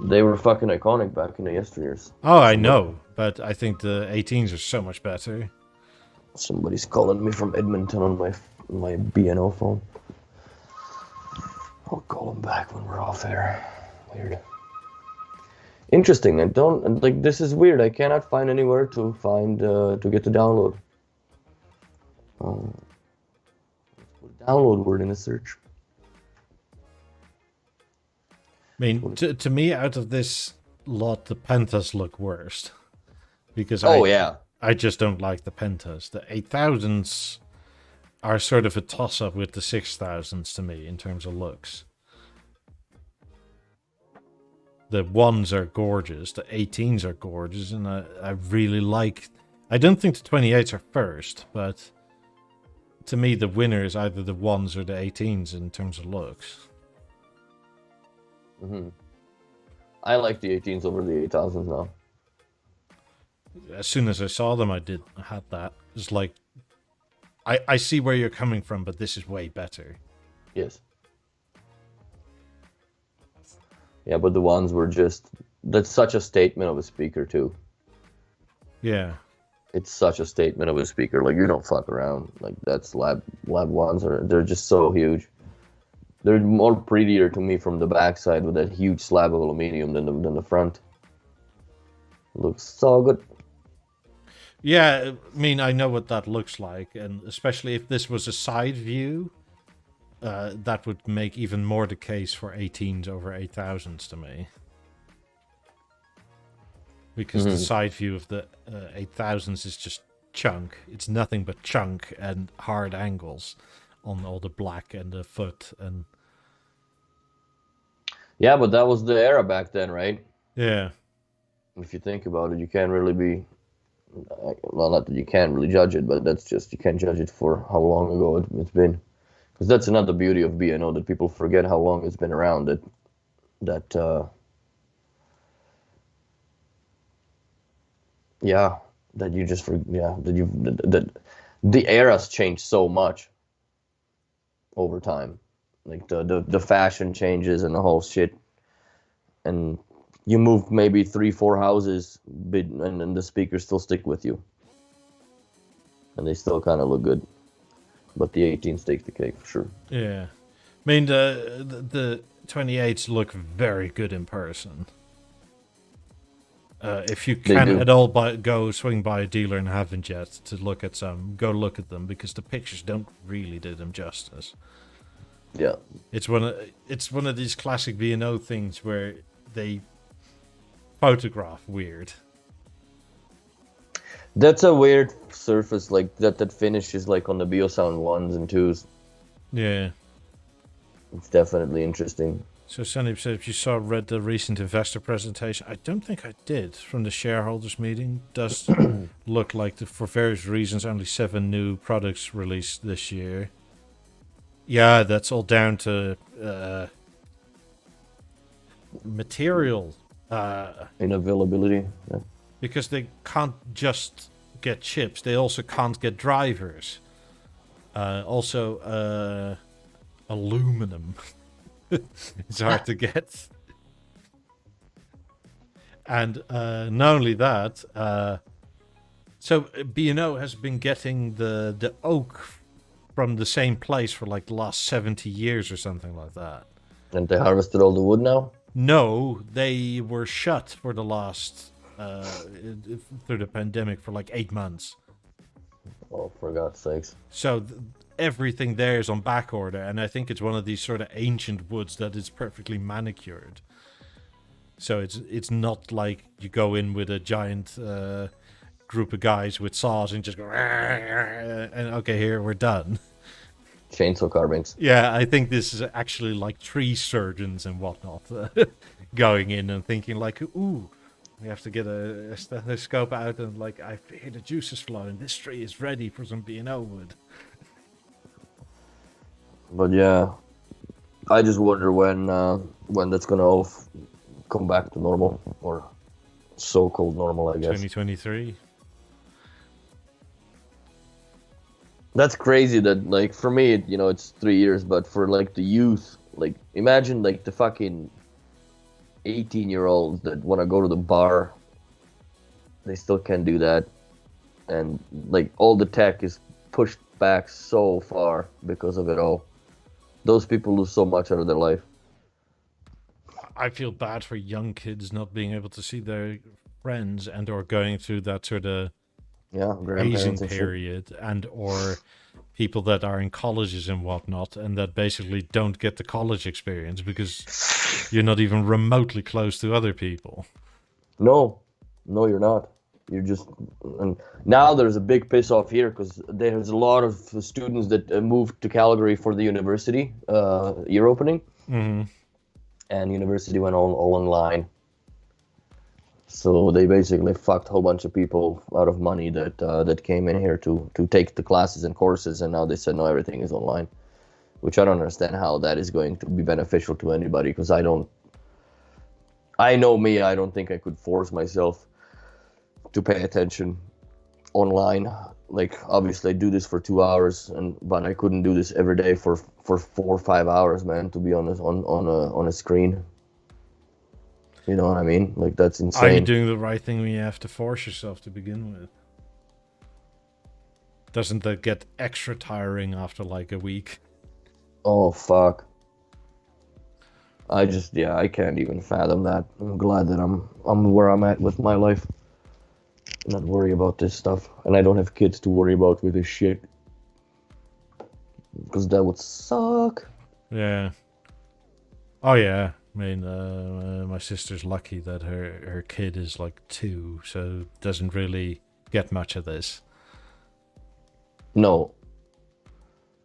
They were fucking iconic back in the yesteryears. Oh, I know, but I think the 18s are so much better. Somebody's calling me from Edmonton on my B&O phone. I'll call him back when we're off air. Weird. Interesting. This is weird. I cannot find anywhere to get the download. Download word in a search. I mean, to me, out of this lot, the Pentas look worst. Because I just don't like the Pentas. The 8000s are sort of a toss-up with the 6000s to me in terms of looks. The 1s are gorgeous, the 18s are gorgeous, and I really like... I don't think the 28s are first, but to me the winner is either the 1s or the 18s in terms of looks. Mm-hmm. I like the 18s over the 8000s now. As soon as I saw them, I had that. It's like, I see where you're coming from, but this is way better. Yes. Yeah, but the ones were just... That's such a statement of a speaker, too. Yeah. It's such a statement of a speaker. Like, you don't fuck around. Like, that's lab ones. They're just so huge. They're more prettier to me from the backside with that huge slab of aluminium than the front. Looks so good. Yeah, I mean, I know what that looks like, and especially if this was a side view, that would make even more the case for 18s over 8000s to me. Because the side view of the 8000s is just chunk. It's nothing but chunk and hard angles on all the black and the foot. And yeah, but that was the era back then, right? Yeah. If you think about it, you can't really be... Well, not that you can't really judge it, but that's just... You can't judge it for how long ago it's been. Because that's another beauty of B&O, that people forget how long it's been around. That the era's changed so much over time. Like the fashion changes and the whole shit. And you move maybe 3-4 houses, and the speakers still stick with you. And they still kind of look good. But the 18s take the cake for sure. Yeah. I mean, the 28s look very good in person. If you can at all go swing by a dealer and haven't yet to look at some, go look at them, because the pictures don't really do them justice. Yeah. It's one of these classic B&O things where they photograph weird. That's a weird surface, like that finishes like on the BeoSound 1s and 2s. Yeah. It's definitely interesting. So Sandeep said, if you read the recent investor presentation, I don't think I did, from the shareholders meeting. Does look like, for various reasons, only 7 new products released this year. Yeah, that's all down to material. Inavailability. Yeah. Because they can't just get chips, they also can't get drivers. Also, aluminum. It's hard to get. And not only that, so B&O has been getting the oak from the same place for like the last 70 years or something like that. And they harvested all the wood now? No, they were shut for the last... through the pandemic for like 8 months. Oh, for God's sakes. So everything there is on back order, and I think it's one of these sort of ancient woods that is perfectly manicured. So it's not like you go in with a giant group of guys with saws and just go and okay, here we're done. chainsaw carvings. Yeah, I think this is actually like tree surgeons and whatnot going in and thinking like, ooh, we have to get a stethoscope out and like, I hear the juices flowing. This tree is ready for some B&O wood. But yeah, I just wonder when that's gonna all come back to normal, or so-called normal, I guess. 2023. That's crazy that, like, for me, it's 3 years, but for, like, the youth, like, imagine, like, the fucking 18-year-olds that want to go to the bar, they still can't do that, and, like, all the tech is pushed back so far because of it all. Those people lose so much out of their life. I feel bad for young kids not being able to see their friends and or going through that sort of hazing period, and or people that are in colleges and whatnot and that basically don't get the college experience because you're not even remotely close to other people. No, you're not. You're just, and now there's a big piss off here because there's a lot of students that moved to Calgary for the university year opening, and university went all online. So they basically fucked a whole bunch of people out of money that came in here to take the classes and courses, and now they said no, everything is online, which I don't understand how that is going to be beneficial to anybody, because I don't think I could force myself to pay attention online. Like, obviously I do this for 2 hours, but I couldn't do this every day for 4 or 5 hours, man, to be honest, on a screen. You know what I mean? Like, that's insane. Are you doing the right thing when you have to force yourself to begin with? Doesn't that get extra tiring after like a week? Oh, fuck. I can't even fathom that. I'm glad that I'm where I'm at with my life. Not worry about this stuff. And I don't have kids to worry about with this shit. Because that would suck. Yeah. Oh, yeah. I mean, my sister's lucky that her kid is like 2, so doesn't really get much of this. No,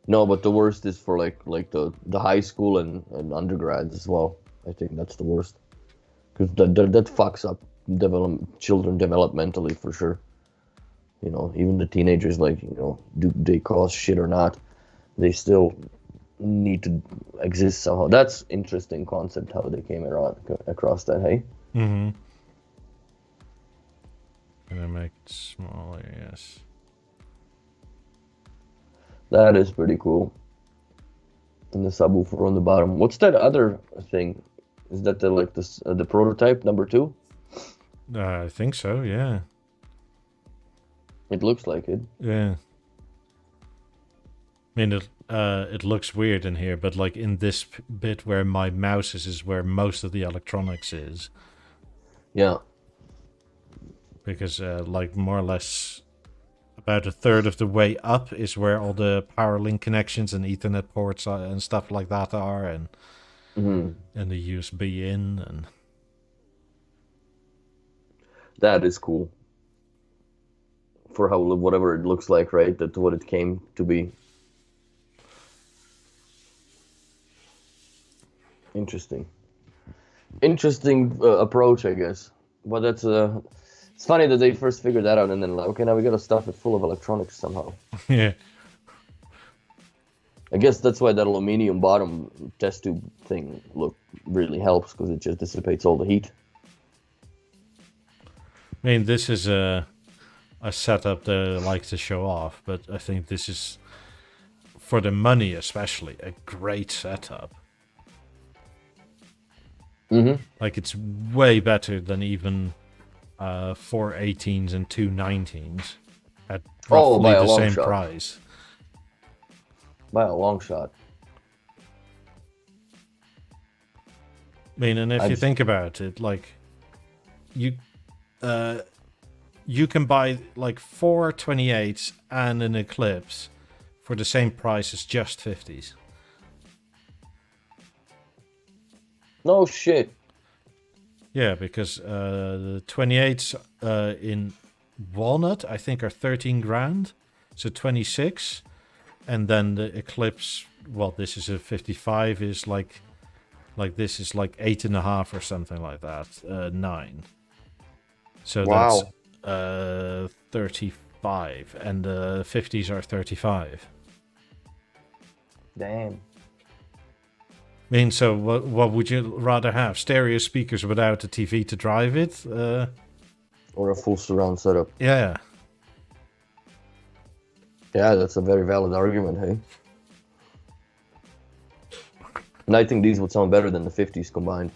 but the worst is for like the high school and undergrads as well. I think that's the worst, because that fucks up children developmentally for sure. Even the teenagers, like, do they cause shit or not, they still need to exist somehow. That's interesting concept how they came across that. Hey. Mm-hmm. Can I make it smaller? Yes. That is pretty cool. And the subwoofer on the bottom. What's that other thing? Is that the prototype number 2? I think so. Yeah. It looks like it. Yeah. I mean, it looks weird in here, but like in this bit where my mouse is where most of the electronics is. Yeah. Because like more or less about a third of the way up is where all the power link connections and Ethernet ports and stuff like that are, and and the USB in, and that is cool. For whatever it looks like, right? That's what it came to be. Interesting approach, I guess. But that's it's funny that they first figured that out and then like, okay, now we gotta stuff it full of electronics somehow. Yeah. I guess that's why that aluminum bottom test tube thing really helps, because it just dissipates all the heat. I mean, this is a setup that I like to show off, but I think this is, for the money especially, a great setup. Like, it's way better than even 4 18s and 2 19s at roughly the same price. By a long shot. I mean, and if you think about it, like, you can buy like 4 28s and an Eclipse for the same price as just 50s. No shit. Yeah, because the 28s in walnut, I think, are 13 grand. So 26 and then the Eclipse, well, this is a 55, is like this is like 8.5 or something like that, 9. So Wow. that's 35, and the 50s are 35. Damn. I mean, so what would you rather have? Stereo speakers without a TV to drive it? Or a full surround setup. Yeah. Yeah, that's a very valid argument, hey? And I think these would sound better than the 50s combined.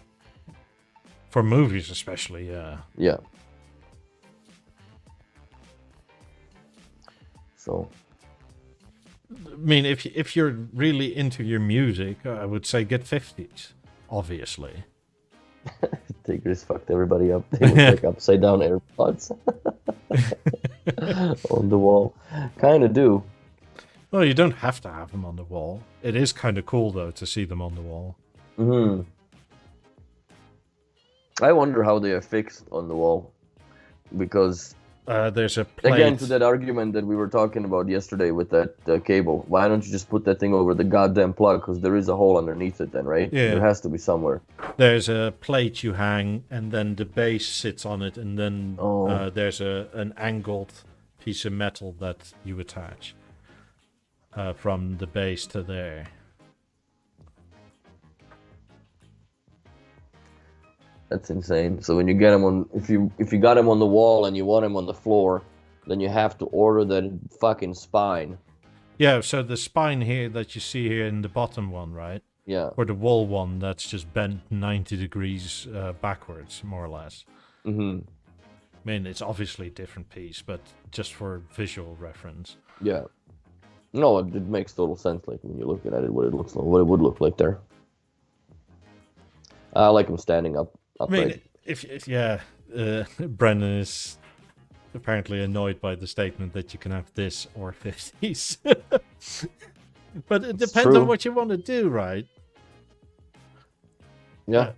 For movies especially, yeah. Yeah. So... I mean, if you're really into your music, I would say get 50s, obviously. Tigris fucked everybody up. They look like upside down AirPods on the wall. Kind of do. Well, you don't have to have them on the wall. It is kind of cool, though, to see them on the wall. Hmm. I wonder how they are fixed on the wall. Because, there's a plate. again, to that argument that we were talking about yesterday with that cable, why don't you just put that thing over the goddamn plug? Because there is a hole underneath it then, right? Yeah. There has to be somewhere. There's a plate you hang, and then the base sits on it, and then there's an angled piece of metal that you attach from the base to there. That's insane. So when you get them on, if you got them on the wall and you want them on the floor, then you have to order that fucking spine. Yeah, so the spine here that you see here in the bottom one, right? Yeah. Or the wall one that's just bent 90 degrees backwards, more or less. Mm-hmm. I mean, it's obviously a different piece, but just for visual reference. Yeah. No, it makes total sense. Like when you're looking at it, what it looks like, what it would look like there. I like them standing up. Upright. I mean, if Brendan is apparently annoyed by the statement that you can have this or 50s. But it depends true. on what you want to do, right? Yeah.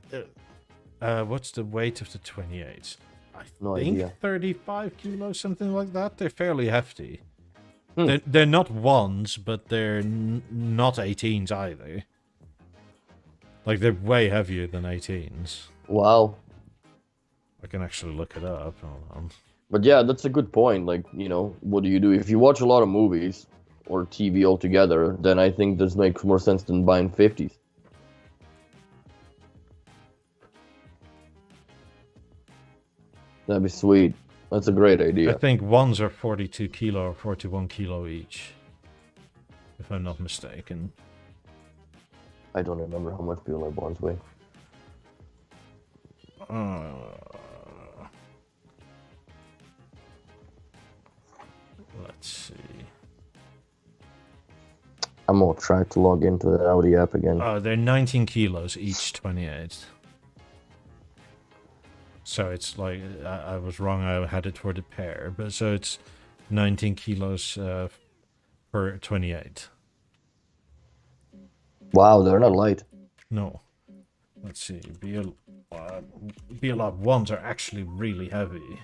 What's the weight of the 28s? I No think idea. 35 kilos, something like that. They're fairly hefty. Hmm. They're not ones, but they're not 18s either. Like, they're way heavier than 18s. Wow. I can actually look it up. Hold on. But yeah, that's a good point. Like, you know, what do you do? If you watch a lot of movies or TV altogether, then I think this makes more sense than buying 50s. That'd be sweet. That's a great idea. I think ones are 42 kilo or 41 kilo each, if I'm not mistaken. I don't remember how much BeoTalk bonds weigh. Let's see. I'm gonna try to log into the Audi app again. They're 19 kilos each, 28. So it's like, I was wrong, I had it for the pair. But so it's 19 kilos per 28. Wow, they're not light. No. Let's see. BeoLab ones are actually really heavy.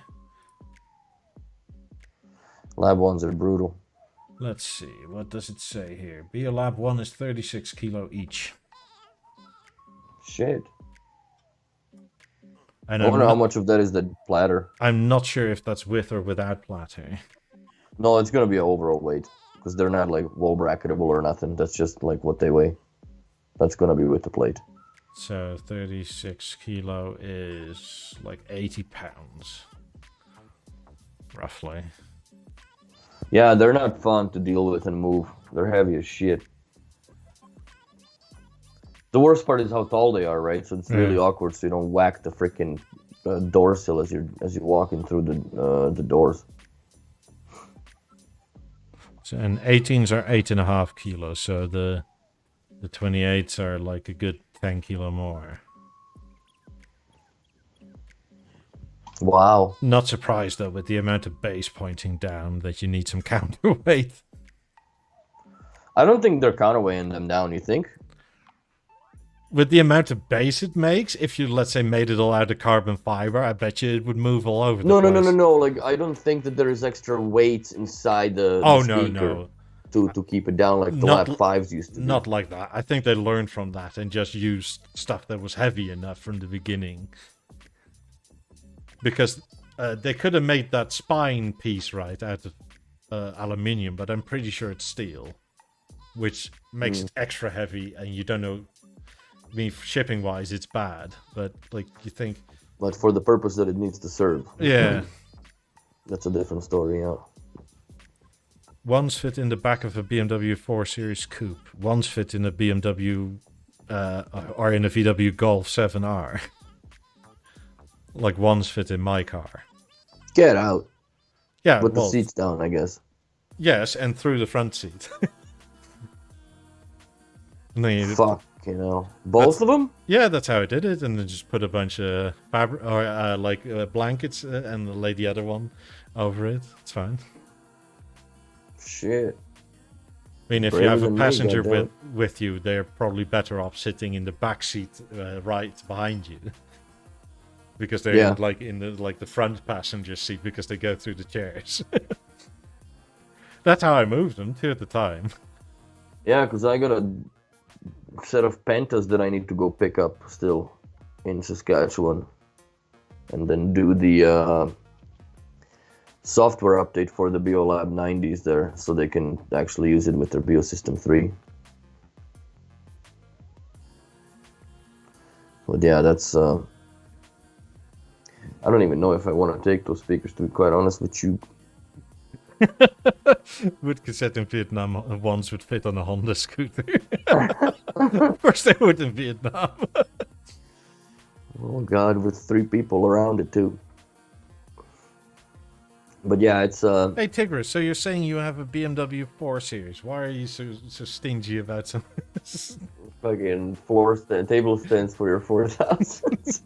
Lab ones are brutal. Let's see. What does it say here? BeoLab 1 is 36 kilo each. Shit. And I wonder how much of that is the platter. I'm not sure if that's with or without platter. No, it's gonna be an overall weight. Because they're not like wall bracketable or nothing. That's just like what they weigh. That's gonna be with the plate. So 36 kilo is like 80 pounds. Roughly. Yeah, they're not fun to deal with and move. They're heavy as shit. The worst part is how tall they are, right? So it's really awkward, so you don't whack the freaking door sill as you're walking through the doors. So, and 18s are 8.5 kilos, so the 28s are like a good 10 kilo more. Wow. Not surprised though with the amount of base pointing down that you need some counterweight. I don't think they're counterweighing them down, you think? With the amount of base it makes, if you, let's say, made it all out of carbon fiber, I bet you it would move all over the place. No. Like, I don't think that there is extra weight inside the Oh, speaker. no. to keep it down like the Not lap 5s used to do. Not like that. I think they learned from that and just used stuff that was heavy enough from the beginning. Because they could have made that spine piece out of aluminium, but I'm pretty sure it's steel, which makes it extra heavy, and you don't know. I mean, shipping wise, it's bad, but like you think. But for the purpose that it needs to serve. Yeah. That's a different story, yeah. Ones fit in the back of a BMW 4 Series Coupe. Ones fit in a BMW or in a VW Golf 7R. Like ones fit in my car. Get out. Yeah, Put the seats down, I guess. Yes, and through the front seat. And then Fuck, you know. Both of them? Yeah, that's how I did it. And then just put a bunch of fabric or blankets and lay the other one over it. It's fine. Shit. I mean, if you have a passenger with you, they're probably better off sitting in the back seat right behind you. Because they're in the front passenger seat because they go through the chairs. That's how I moved them, 2 at the time. Yeah, because I got a set of Pentas that I need to go pick up still in Saskatchewan. And then do the software update for the BeoLab 90s there, so they can actually use it with their BeoSystem 3. But yeah, that's... I don't even know if I want to take those speakers, to be quite honest with you. Would cassette in Vietnam ones would fit on a Honda scooter. Of course they would in Vietnam. Oh god, with 3 people around it too. But yeah, it's Hey Tigris, so you're saying you have a BMW 4 Series. Why are you so stingy about some fucking table stands for your 4000s?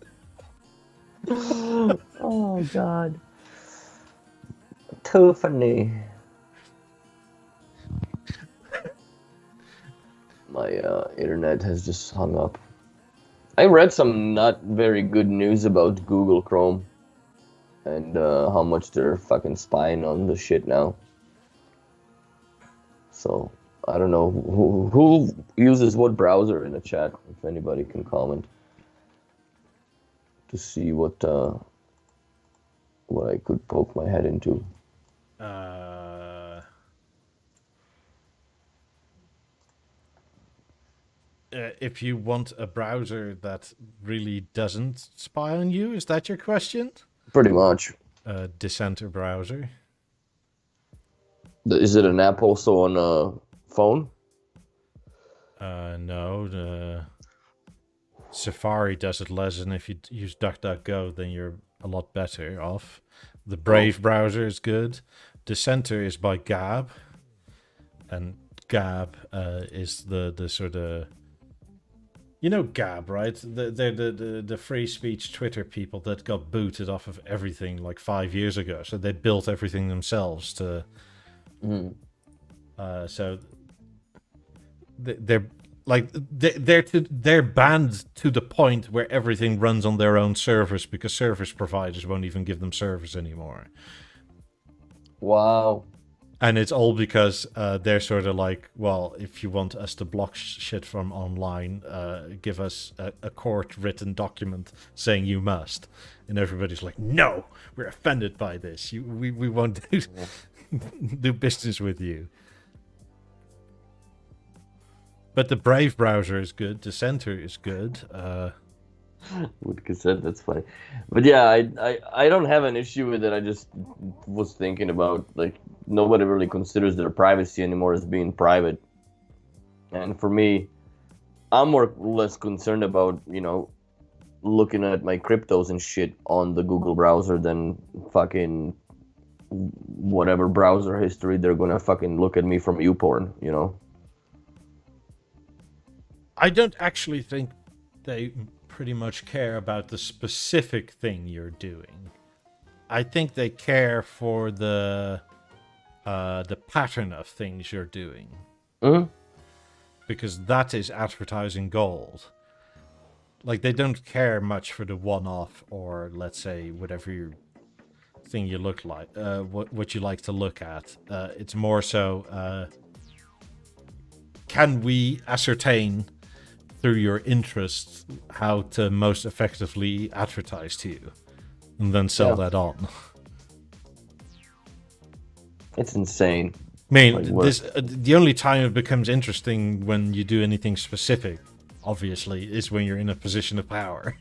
Oh god. Too funny. My internet has just hung up. I read some not very good news about Google Chrome and how much they're fucking spying on the shit now. So I don't know who uses what browser in the chat. If anybody can comment to see what I could poke my head into. If you want a browser that really doesn't spy on you, is that your question? Pretty much. Dissenter browser. Is it an app also on a phone? No. Safari does it less, and if you use DuckDuckGo, then you're a lot better off. The Brave browser is good. Dissenter is by Gab, and Gab is the sort of... You know Gab, right? They're the free speech Twitter people that got booted off of everything like 5 years ago. So they built everything themselves to... So they're banned to the point where everything runs on their own servers because service providers won't even give them servers anymore. Wow. And it's all because they're sort of like, well, if you want us to block shit from online, give us a court-written document saying you must. And everybody's like, no, we're offended by this. We won't do business with you. But the Brave browser is good. Dissenter is good. With cassette, that's funny. But yeah, I don't have an issue with it. I just was thinking about, like, nobody really considers their privacy anymore as being private. And for me, I'm more or less concerned about, you know, looking at my cryptos and shit on the Google browser than fucking whatever browser history they're gonna fucking look at me from YouPorn, you know? I don't actually think they pretty much care about the specific thing you're doing. I think they care for the pattern of things you're doing. Mm-hmm. Because that is advertising gold. Like, they don't care much for the one-off or, let's say, whatever thing you look like, what you like to look at. It's more so can we ascertain through your interests how to most effectively advertise to you, and then sell that on? It's insane. I mean, the only time it becomes interesting when you do anything specific, obviously, is when you're in a position of power.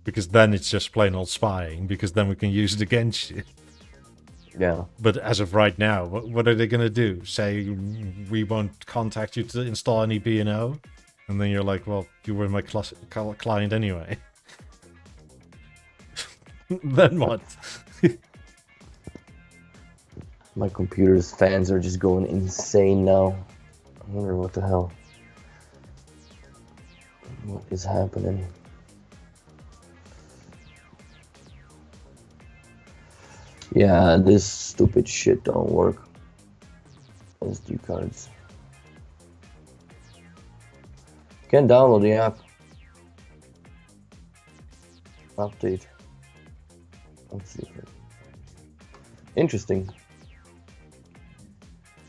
Because then it's just plain old spying, because then we can use it against you. Yeah. But as of right now, what are they going to do? Say, we won't contact you to install any B&O? And then you're like, well, you were my client anyway. Then what? My computer's fans are just going insane now. I wonder what the hell. What is happening? Yeah, this stupid shit don't work. SD cards. Can't download the app. Update. Let's see. Interesting.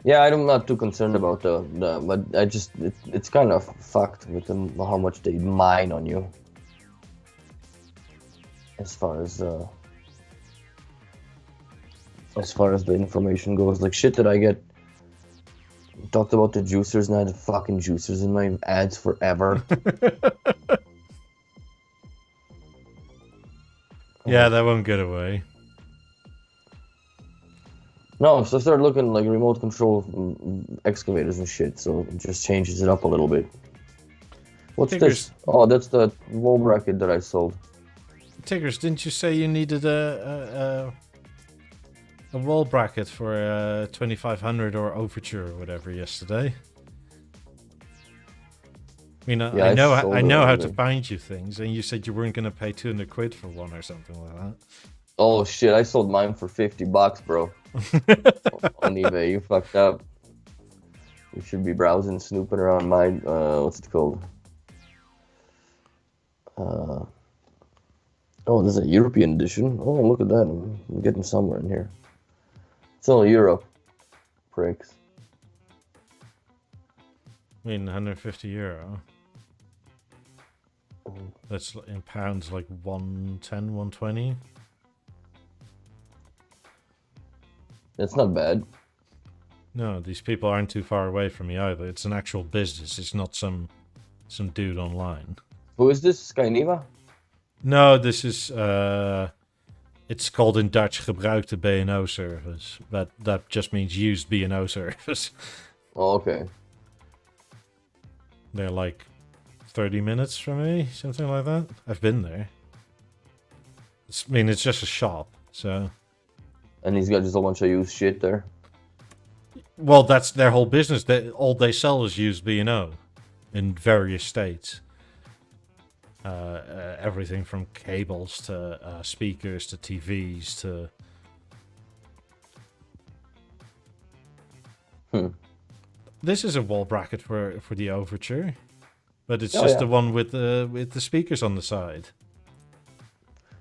Yeah, I'm not too concerned about but I just it's kind of fucked with them, how much they mine on you. As far as the information goes, like shit that I get. Talked about the juicers, and I had fucking juicers in my ads forever. Yeah, that won't get away. No, so I started looking like remote control excavators and shit, so it just changes it up a little bit. What's this? Oh, that's the wall bracket that I sold. Tiggers, didn't you say you needed a wall bracket for a 2500 or Overture or whatever yesterday? I mean, I know how to find you things, and you said you weren't going to pay 200 quid for one or something like that. Oh shit, I sold mine for $50, bro. On eBay, you fucked up. You should be browsing, snooping around my, what's it called? Oh, this is a European edition. Oh, look at that. I'm getting somewhere in here. It's only Europe. Pricks. I mean, €150. That's in pounds like 110, 120. It's not bad. No, these people aren't too far away from me either. It's an actual business. It's not some dude online. Who is this? Skyneva? No, this is it's called in Dutch gebruikte B&O service. That just means used B&O service. Oh, okay. They're like 30 minutes from me, something like that. I've been there. It's just a shop, so. And he's got just a bunch of used shit there. Well, that's their whole business. All they sell is used B&O in various states. Everything from cables to speakers to TVs to. This is a wall bracket for the Overture, but it's the one with the speakers on the side.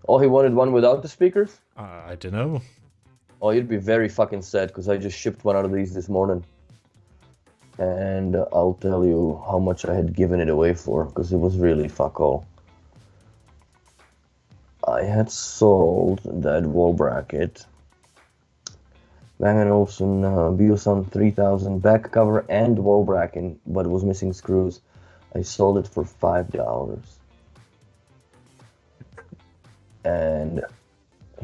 Oh, he wanted one without the speakers? I don't know. Oh, you'd be very fucking sad because I just shipped one out of these this morning. And I'll tell you how much I had given it away for because it was really fuck all. I had sold that wall bracket. Bang & Olufsen BeoTalk 3000 back cover and wall bracket, but it was missing screws. I sold it for $5. And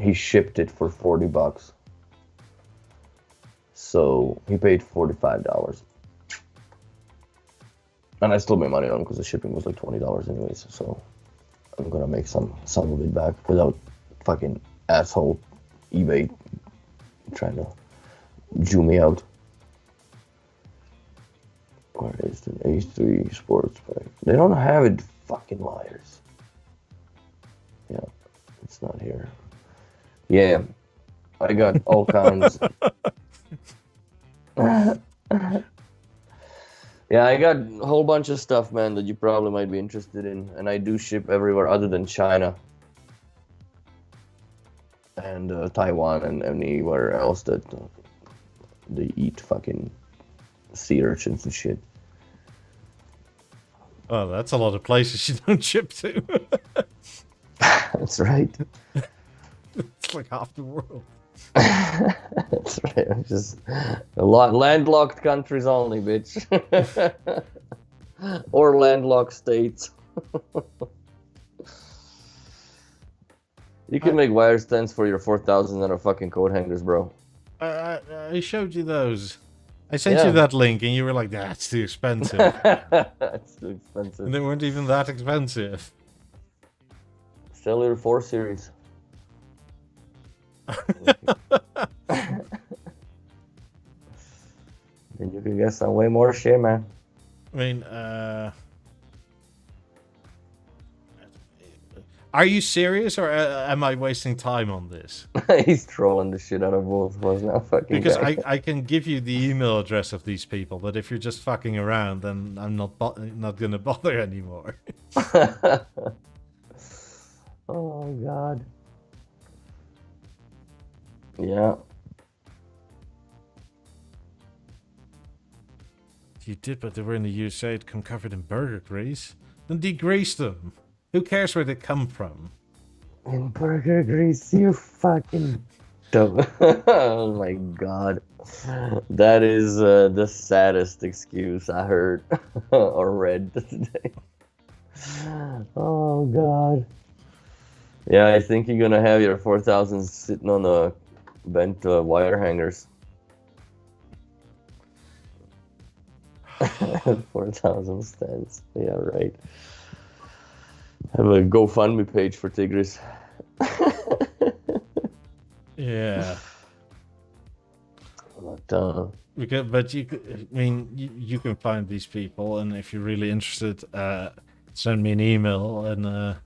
he shipped it for $40. So he paid $45. And I still made money on it because the shipping was like $20 anyways. So I'm gonna make some of it back without fucking asshole eBay trying to Jew me out. Where is the H3 Sports Pack? They don't have it, fucking liars. Yeah, it's not here. Yeah, I got all kinds. Yeah, I got a whole bunch of stuff, man, that you probably might be interested in. And I do ship everywhere other than China. And Taiwan and anywhere else that they eat fucking sea urchins and shit. Oh, that's a lot of places you don't ship to. That's right. It's like half the world. That's right. I'm just a lot landlocked countries only, bitch. Or landlocked states. You can make wire stands for your 4,000 that are fucking coat hangers, bro. I showed you those. I sent you Yeah. that link, and you were like, "That's too expensive." That's too expensive. And they weren't even that expensive. Sell your 4 series. Then you can get some way more shit, man. I mean, are you serious, or am I wasting time on this? He's trolling the shit out of both of us now, fucking Because guy. I can give you the email address of these people, but if you're just fucking around, then I'm not gonna bother anymore. Oh god. Yeah. You did, but they were in the USA. It'd come covered in burger grease. Then degrease them. Who cares where they come from? In burger grease, you fucking dumb. Oh my god. That is the saddest excuse I heard or read today. Oh god. Yeah, I think you're gonna have your 4,000 sitting on the bent wire hangers. 4,000 stands. Yeah, right. Have a GoFundMe page for Tigris. Yeah. But You can find these people, and if you're really interested, send me an email, and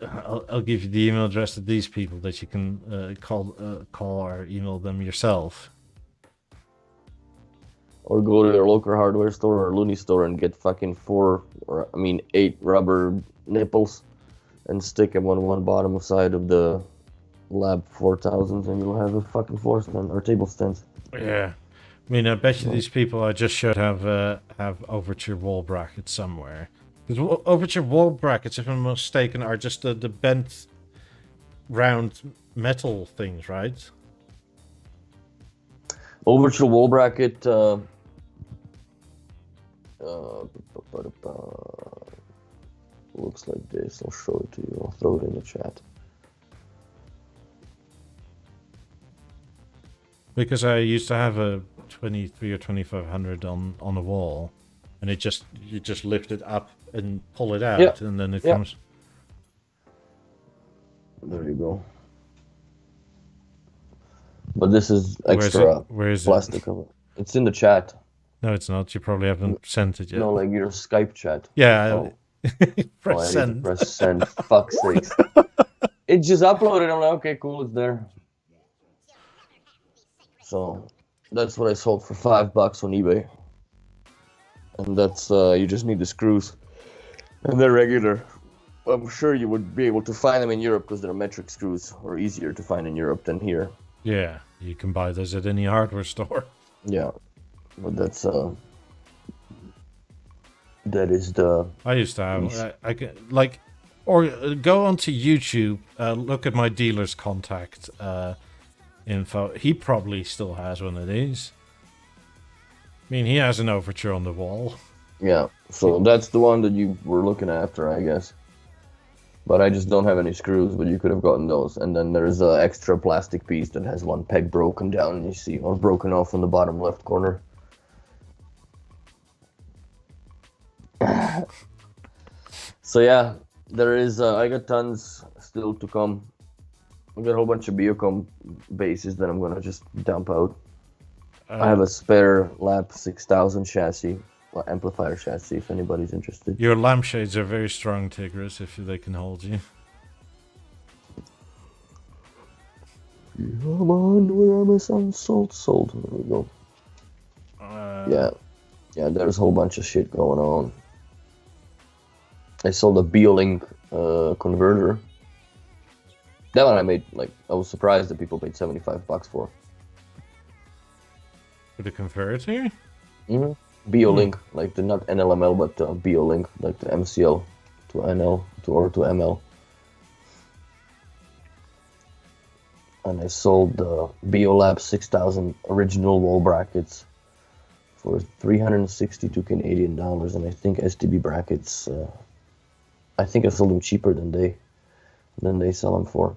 I'll give you the email address of these people that you can call or email them yourself. or go to your local hardware store or loony store and get fucking 8 rubber nipples and stick them on one bottom side of the Lab 4000s, and you'll have a fucking floor stand or table stands. Yeah. I mean, I bet you these people I just showed have Overture wall brackets somewhere. Because Overture wall brackets, if I'm not mistaken, are just the bent round metal things, right? Overture wall bracket. Looks like this. I'll show it to you. I'll throw it in the chat. Because I used to have a 23 or 2500 on the wall, and you just lift it up and pull it out, and then it comes. There you go. But this is extra Where is plastic cover. It's in the chat. No, it's not. You probably haven't sent it yet. No, like your Skype chat. Yeah. Press send. Press send. Fuck's sakes. It just uploaded. I'm like, okay, cool, it's there. So that's what I sold for $5 on eBay. And that's you just need the screws. And they're regular. I'm sure you would be able to find them in Europe because they're metric screws, or easier to find in Europe than here. Yeah, you can buy those at any hardware store. Yeah, but that's that is the. I used to have. I can or go onto YouTube. Look at my dealer's contact info. He probably still has one of these. I mean, he has an Overture on the wall. Yeah, so that's the one that you were looking after, I guess. But I just don't have any screws, but you could have gotten those. And then there's an extra plastic piece that has one peg broken down, you see, or broken off in the bottom left corner. So yeah, there is, I got tons still to come. I got a whole bunch of BeoCom bases that I'm gonna just dump out. I have a spare Lab 6000 chassis. Amplifier chassis, if anybody's interested. Your lampshades are very strong, Tigris, if they can hold you. Come on, where are my sold? There we go. Yeah, there's a whole bunch of shit going on. I sold a BeoLink converter. That one I made, I was surprised that people paid $75 for. For the converter? Mm-hmm. BeoLink, like the not NLML, but BeoLink, like the MCL to NL to ML. And I sold the BeoLab 6000 original wall brackets for 362 Canadian dollars, and I think STB brackets. I think I sold them cheaper than they sell them for.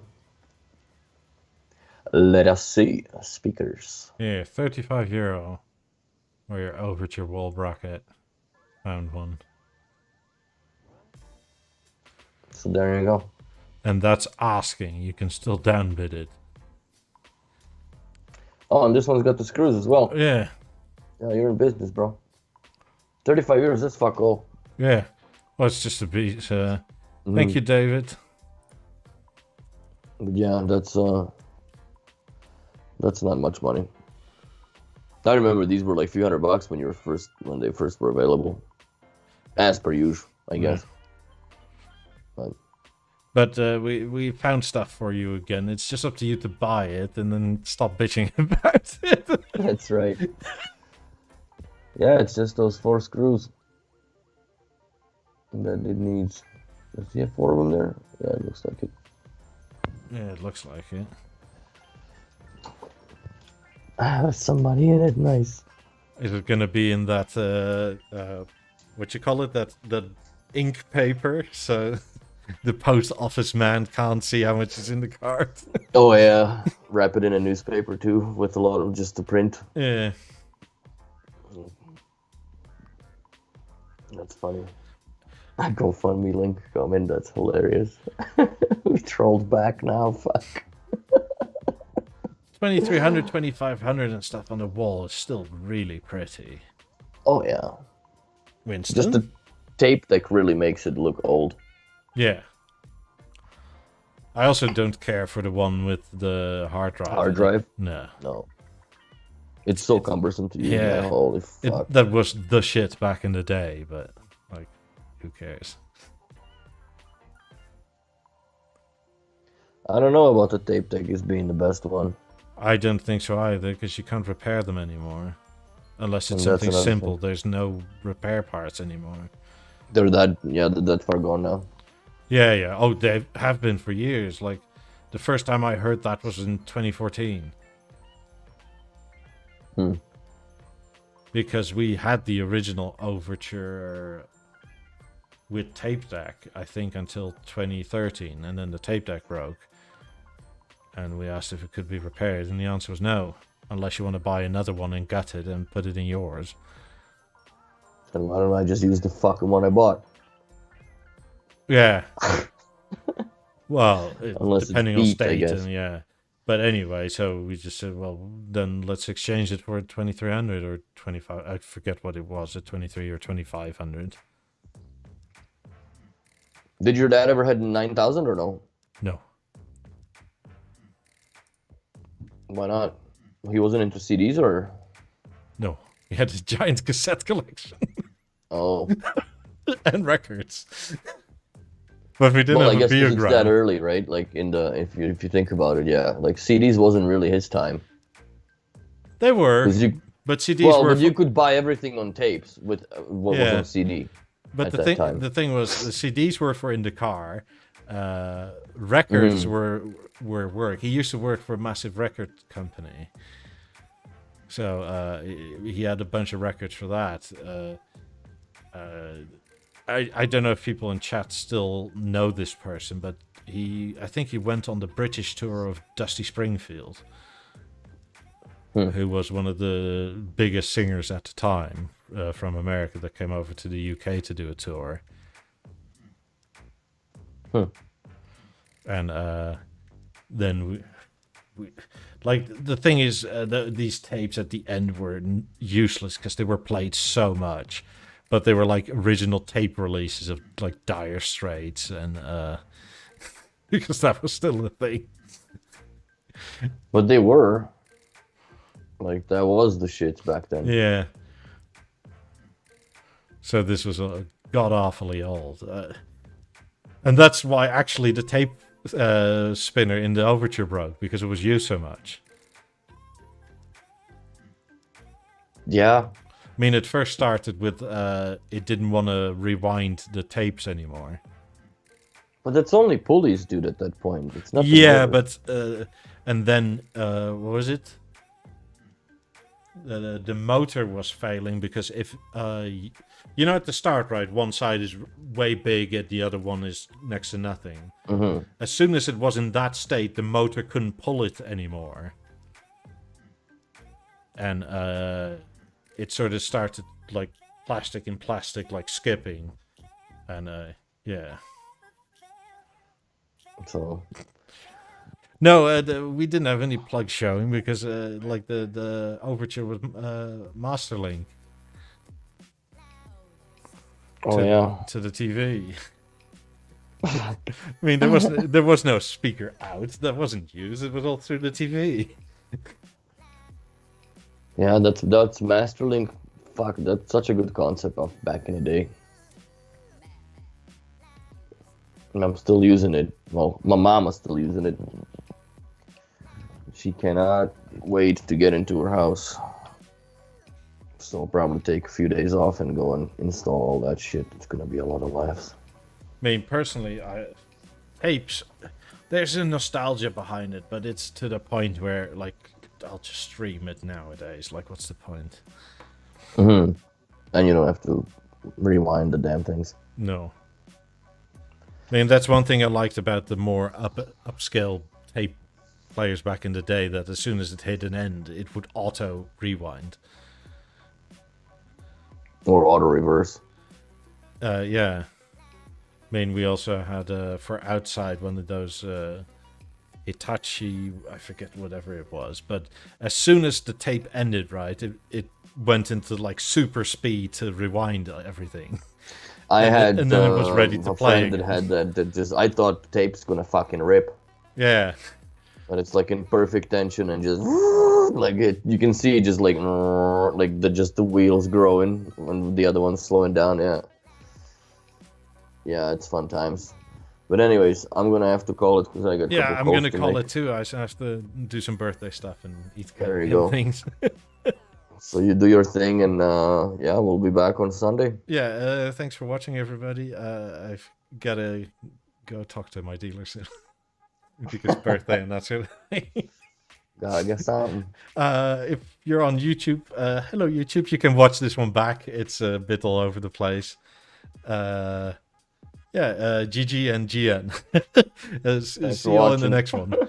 Let us see. Speakers. Yeah, €35 for your overture wall bracket. Found one. So there you go. And that's asking. You can still downbid it. Oh, and this one's got the screws as well. Yeah. Yeah, you're in business, bro. 35 euros, that's fuck all. Yeah. Well, it's just a beat. Thank you, David. But yeah, that's not much money. I remember these were like a few $100 when they first were available, as per usual, I guess. But we found stuff for you again. It's just up to you to buy it and then stop bitching about it. That's right. Yeah, it's just those 4 screws that it needs. Does he have 4 of them there? Yeah, it looks like it. Yeah, it looks like it. There's somebody in it. Nice. Is it gonna be in that what you call it? That ink paper, so the post office man can't see how much is in the card. Oh yeah, wrap it in a newspaper too, with a lot of just the print. Yeah. That's funny. GoFundMe link comment. That's hilarious. We trolled back now. Fuck. 2300, 2500 and stuff on the wall is still really pretty. Oh yeah. Winston? Just the tape deck really makes it look old. Yeah. I also don't care for the one with the hard drive. Hard drive? No. No. It's so cumbersome to use. Yeah. Now. Holy fuck. That was the shit back in the day, but like, who cares? I don't know about the tape deck as being the best one. I don't think so either, because you can't repair them anymore. Unless it's And that's something another simple. thing. There's no repair parts anymore. They're that far gone now. Yeah, yeah. Oh, they have been for years. Like, the first time I heard that was in 2014. Because we had the original Overture with tape deck, I think, until 2013. And then the tape deck broke. And we asked if it could be repaired. And the answer was no. Unless you want to buy another one and gut it and put it in yours. And why don't I just use the fucking one I bought? Yeah. Well, Unless depending it's on beat, I state, guess. and yeah. But anyway, so we just said, well, then let's exchange it for 2300 or 25. I forget what it was, at 23 or 2500. Did your dad ever had 9000 or no? No. Why not? He wasn't into CDs or? No. He had a giant cassette collection Oh. and records. But we didn't Well, I have a guess 'cause it's that Beogram. early, right? Like if you think about it, yeah. Like CDs wasn't really his time. They were, 'Cause you, but CDs well, were. but you could buy everything on tapes with what was Yeah. on CD. But at the that thing, time. the thing was, the CDs were for in the car. Records were work. He used to work for a massive record company, so he had a bunch of records for that. I don't know if people in chat still know this person, but I think he went on the British tour of Dusty Springfield, who was one of the biggest singers at the time from America that came over to the UK to do a tour. And then we like, the thing is, these tapes at the end were useless because they were played so much, but they were like original tape releases of like Dire Straits, and because that was still a thing. But they were. Like, that was the shit back then. Yeah. So this was god-awfully old. And that's why actually the tape spinner in the Overture broke, because it was used so much. Yeah. mean, it first started with it didn't want to rewind the tapes anymore. But that's only pulleys, dude. At that point, it's not. Yeah, but and then what was it? The motor was failing because if you know at the start, right, one side is way big and the other one is next to nothing. Mm-hmm. As soon as it was in that state, the motor couldn't pull it anymore, and it sort of started like plastic in plastic, like skipping, and yeah. So. No, we didn't have any plugs showing because like the overture was Masterlink. To the TV. I mean, there was no speaker out that wasn't used. It was all through the TV. Yeah, that's Masterlink. Fuck, that's such a good concept of back in the day. And I'm still using it. Well, my mama's still using it. She cannot wait to get into her house. So I'll probably take a few days off and go and install all that shit. It's gonna be a lot of laughs. I mean, personally, tapes, there's a nostalgia behind it, but it's to the point where, like, I'll just stream it nowadays. Like, what's the point? Mm-hmm. And you don't have to rewind the damn things. No. I mean, that's one thing I liked about the more upscale tape players back in the day, that as soon as it hit an end, it would auto rewind. Or auto reverse. Yeah. I mean, we also had for outside one of those Hitachi, I forget whatever it was, but as soon as the tape ended, right, it went into like super speed to rewind everything. And then it was ready to play. A friend that had that just, I thought the tape's gonna fucking rip. Yeah. But it's like in perfect tension and just like it. You can see just like the wheels growing when the other one's slowing down. Yeah, it's fun times. But anyways, I'm gonna have to call it because I got. Yeah, I'm gonna call it too. I have to do some birthday stuff and eat there you go. things. So you do your thing, and yeah, we'll be back on Sunday. Yeah, thanks for watching, everybody. I've gotta go talk to my dealer soon because birthday and that sort of thing. Gotta get something. If you're on YouTube, hello YouTube. You can watch this one back. It's a bit all over the place. Yeah, GG and GN. See you all in the next one.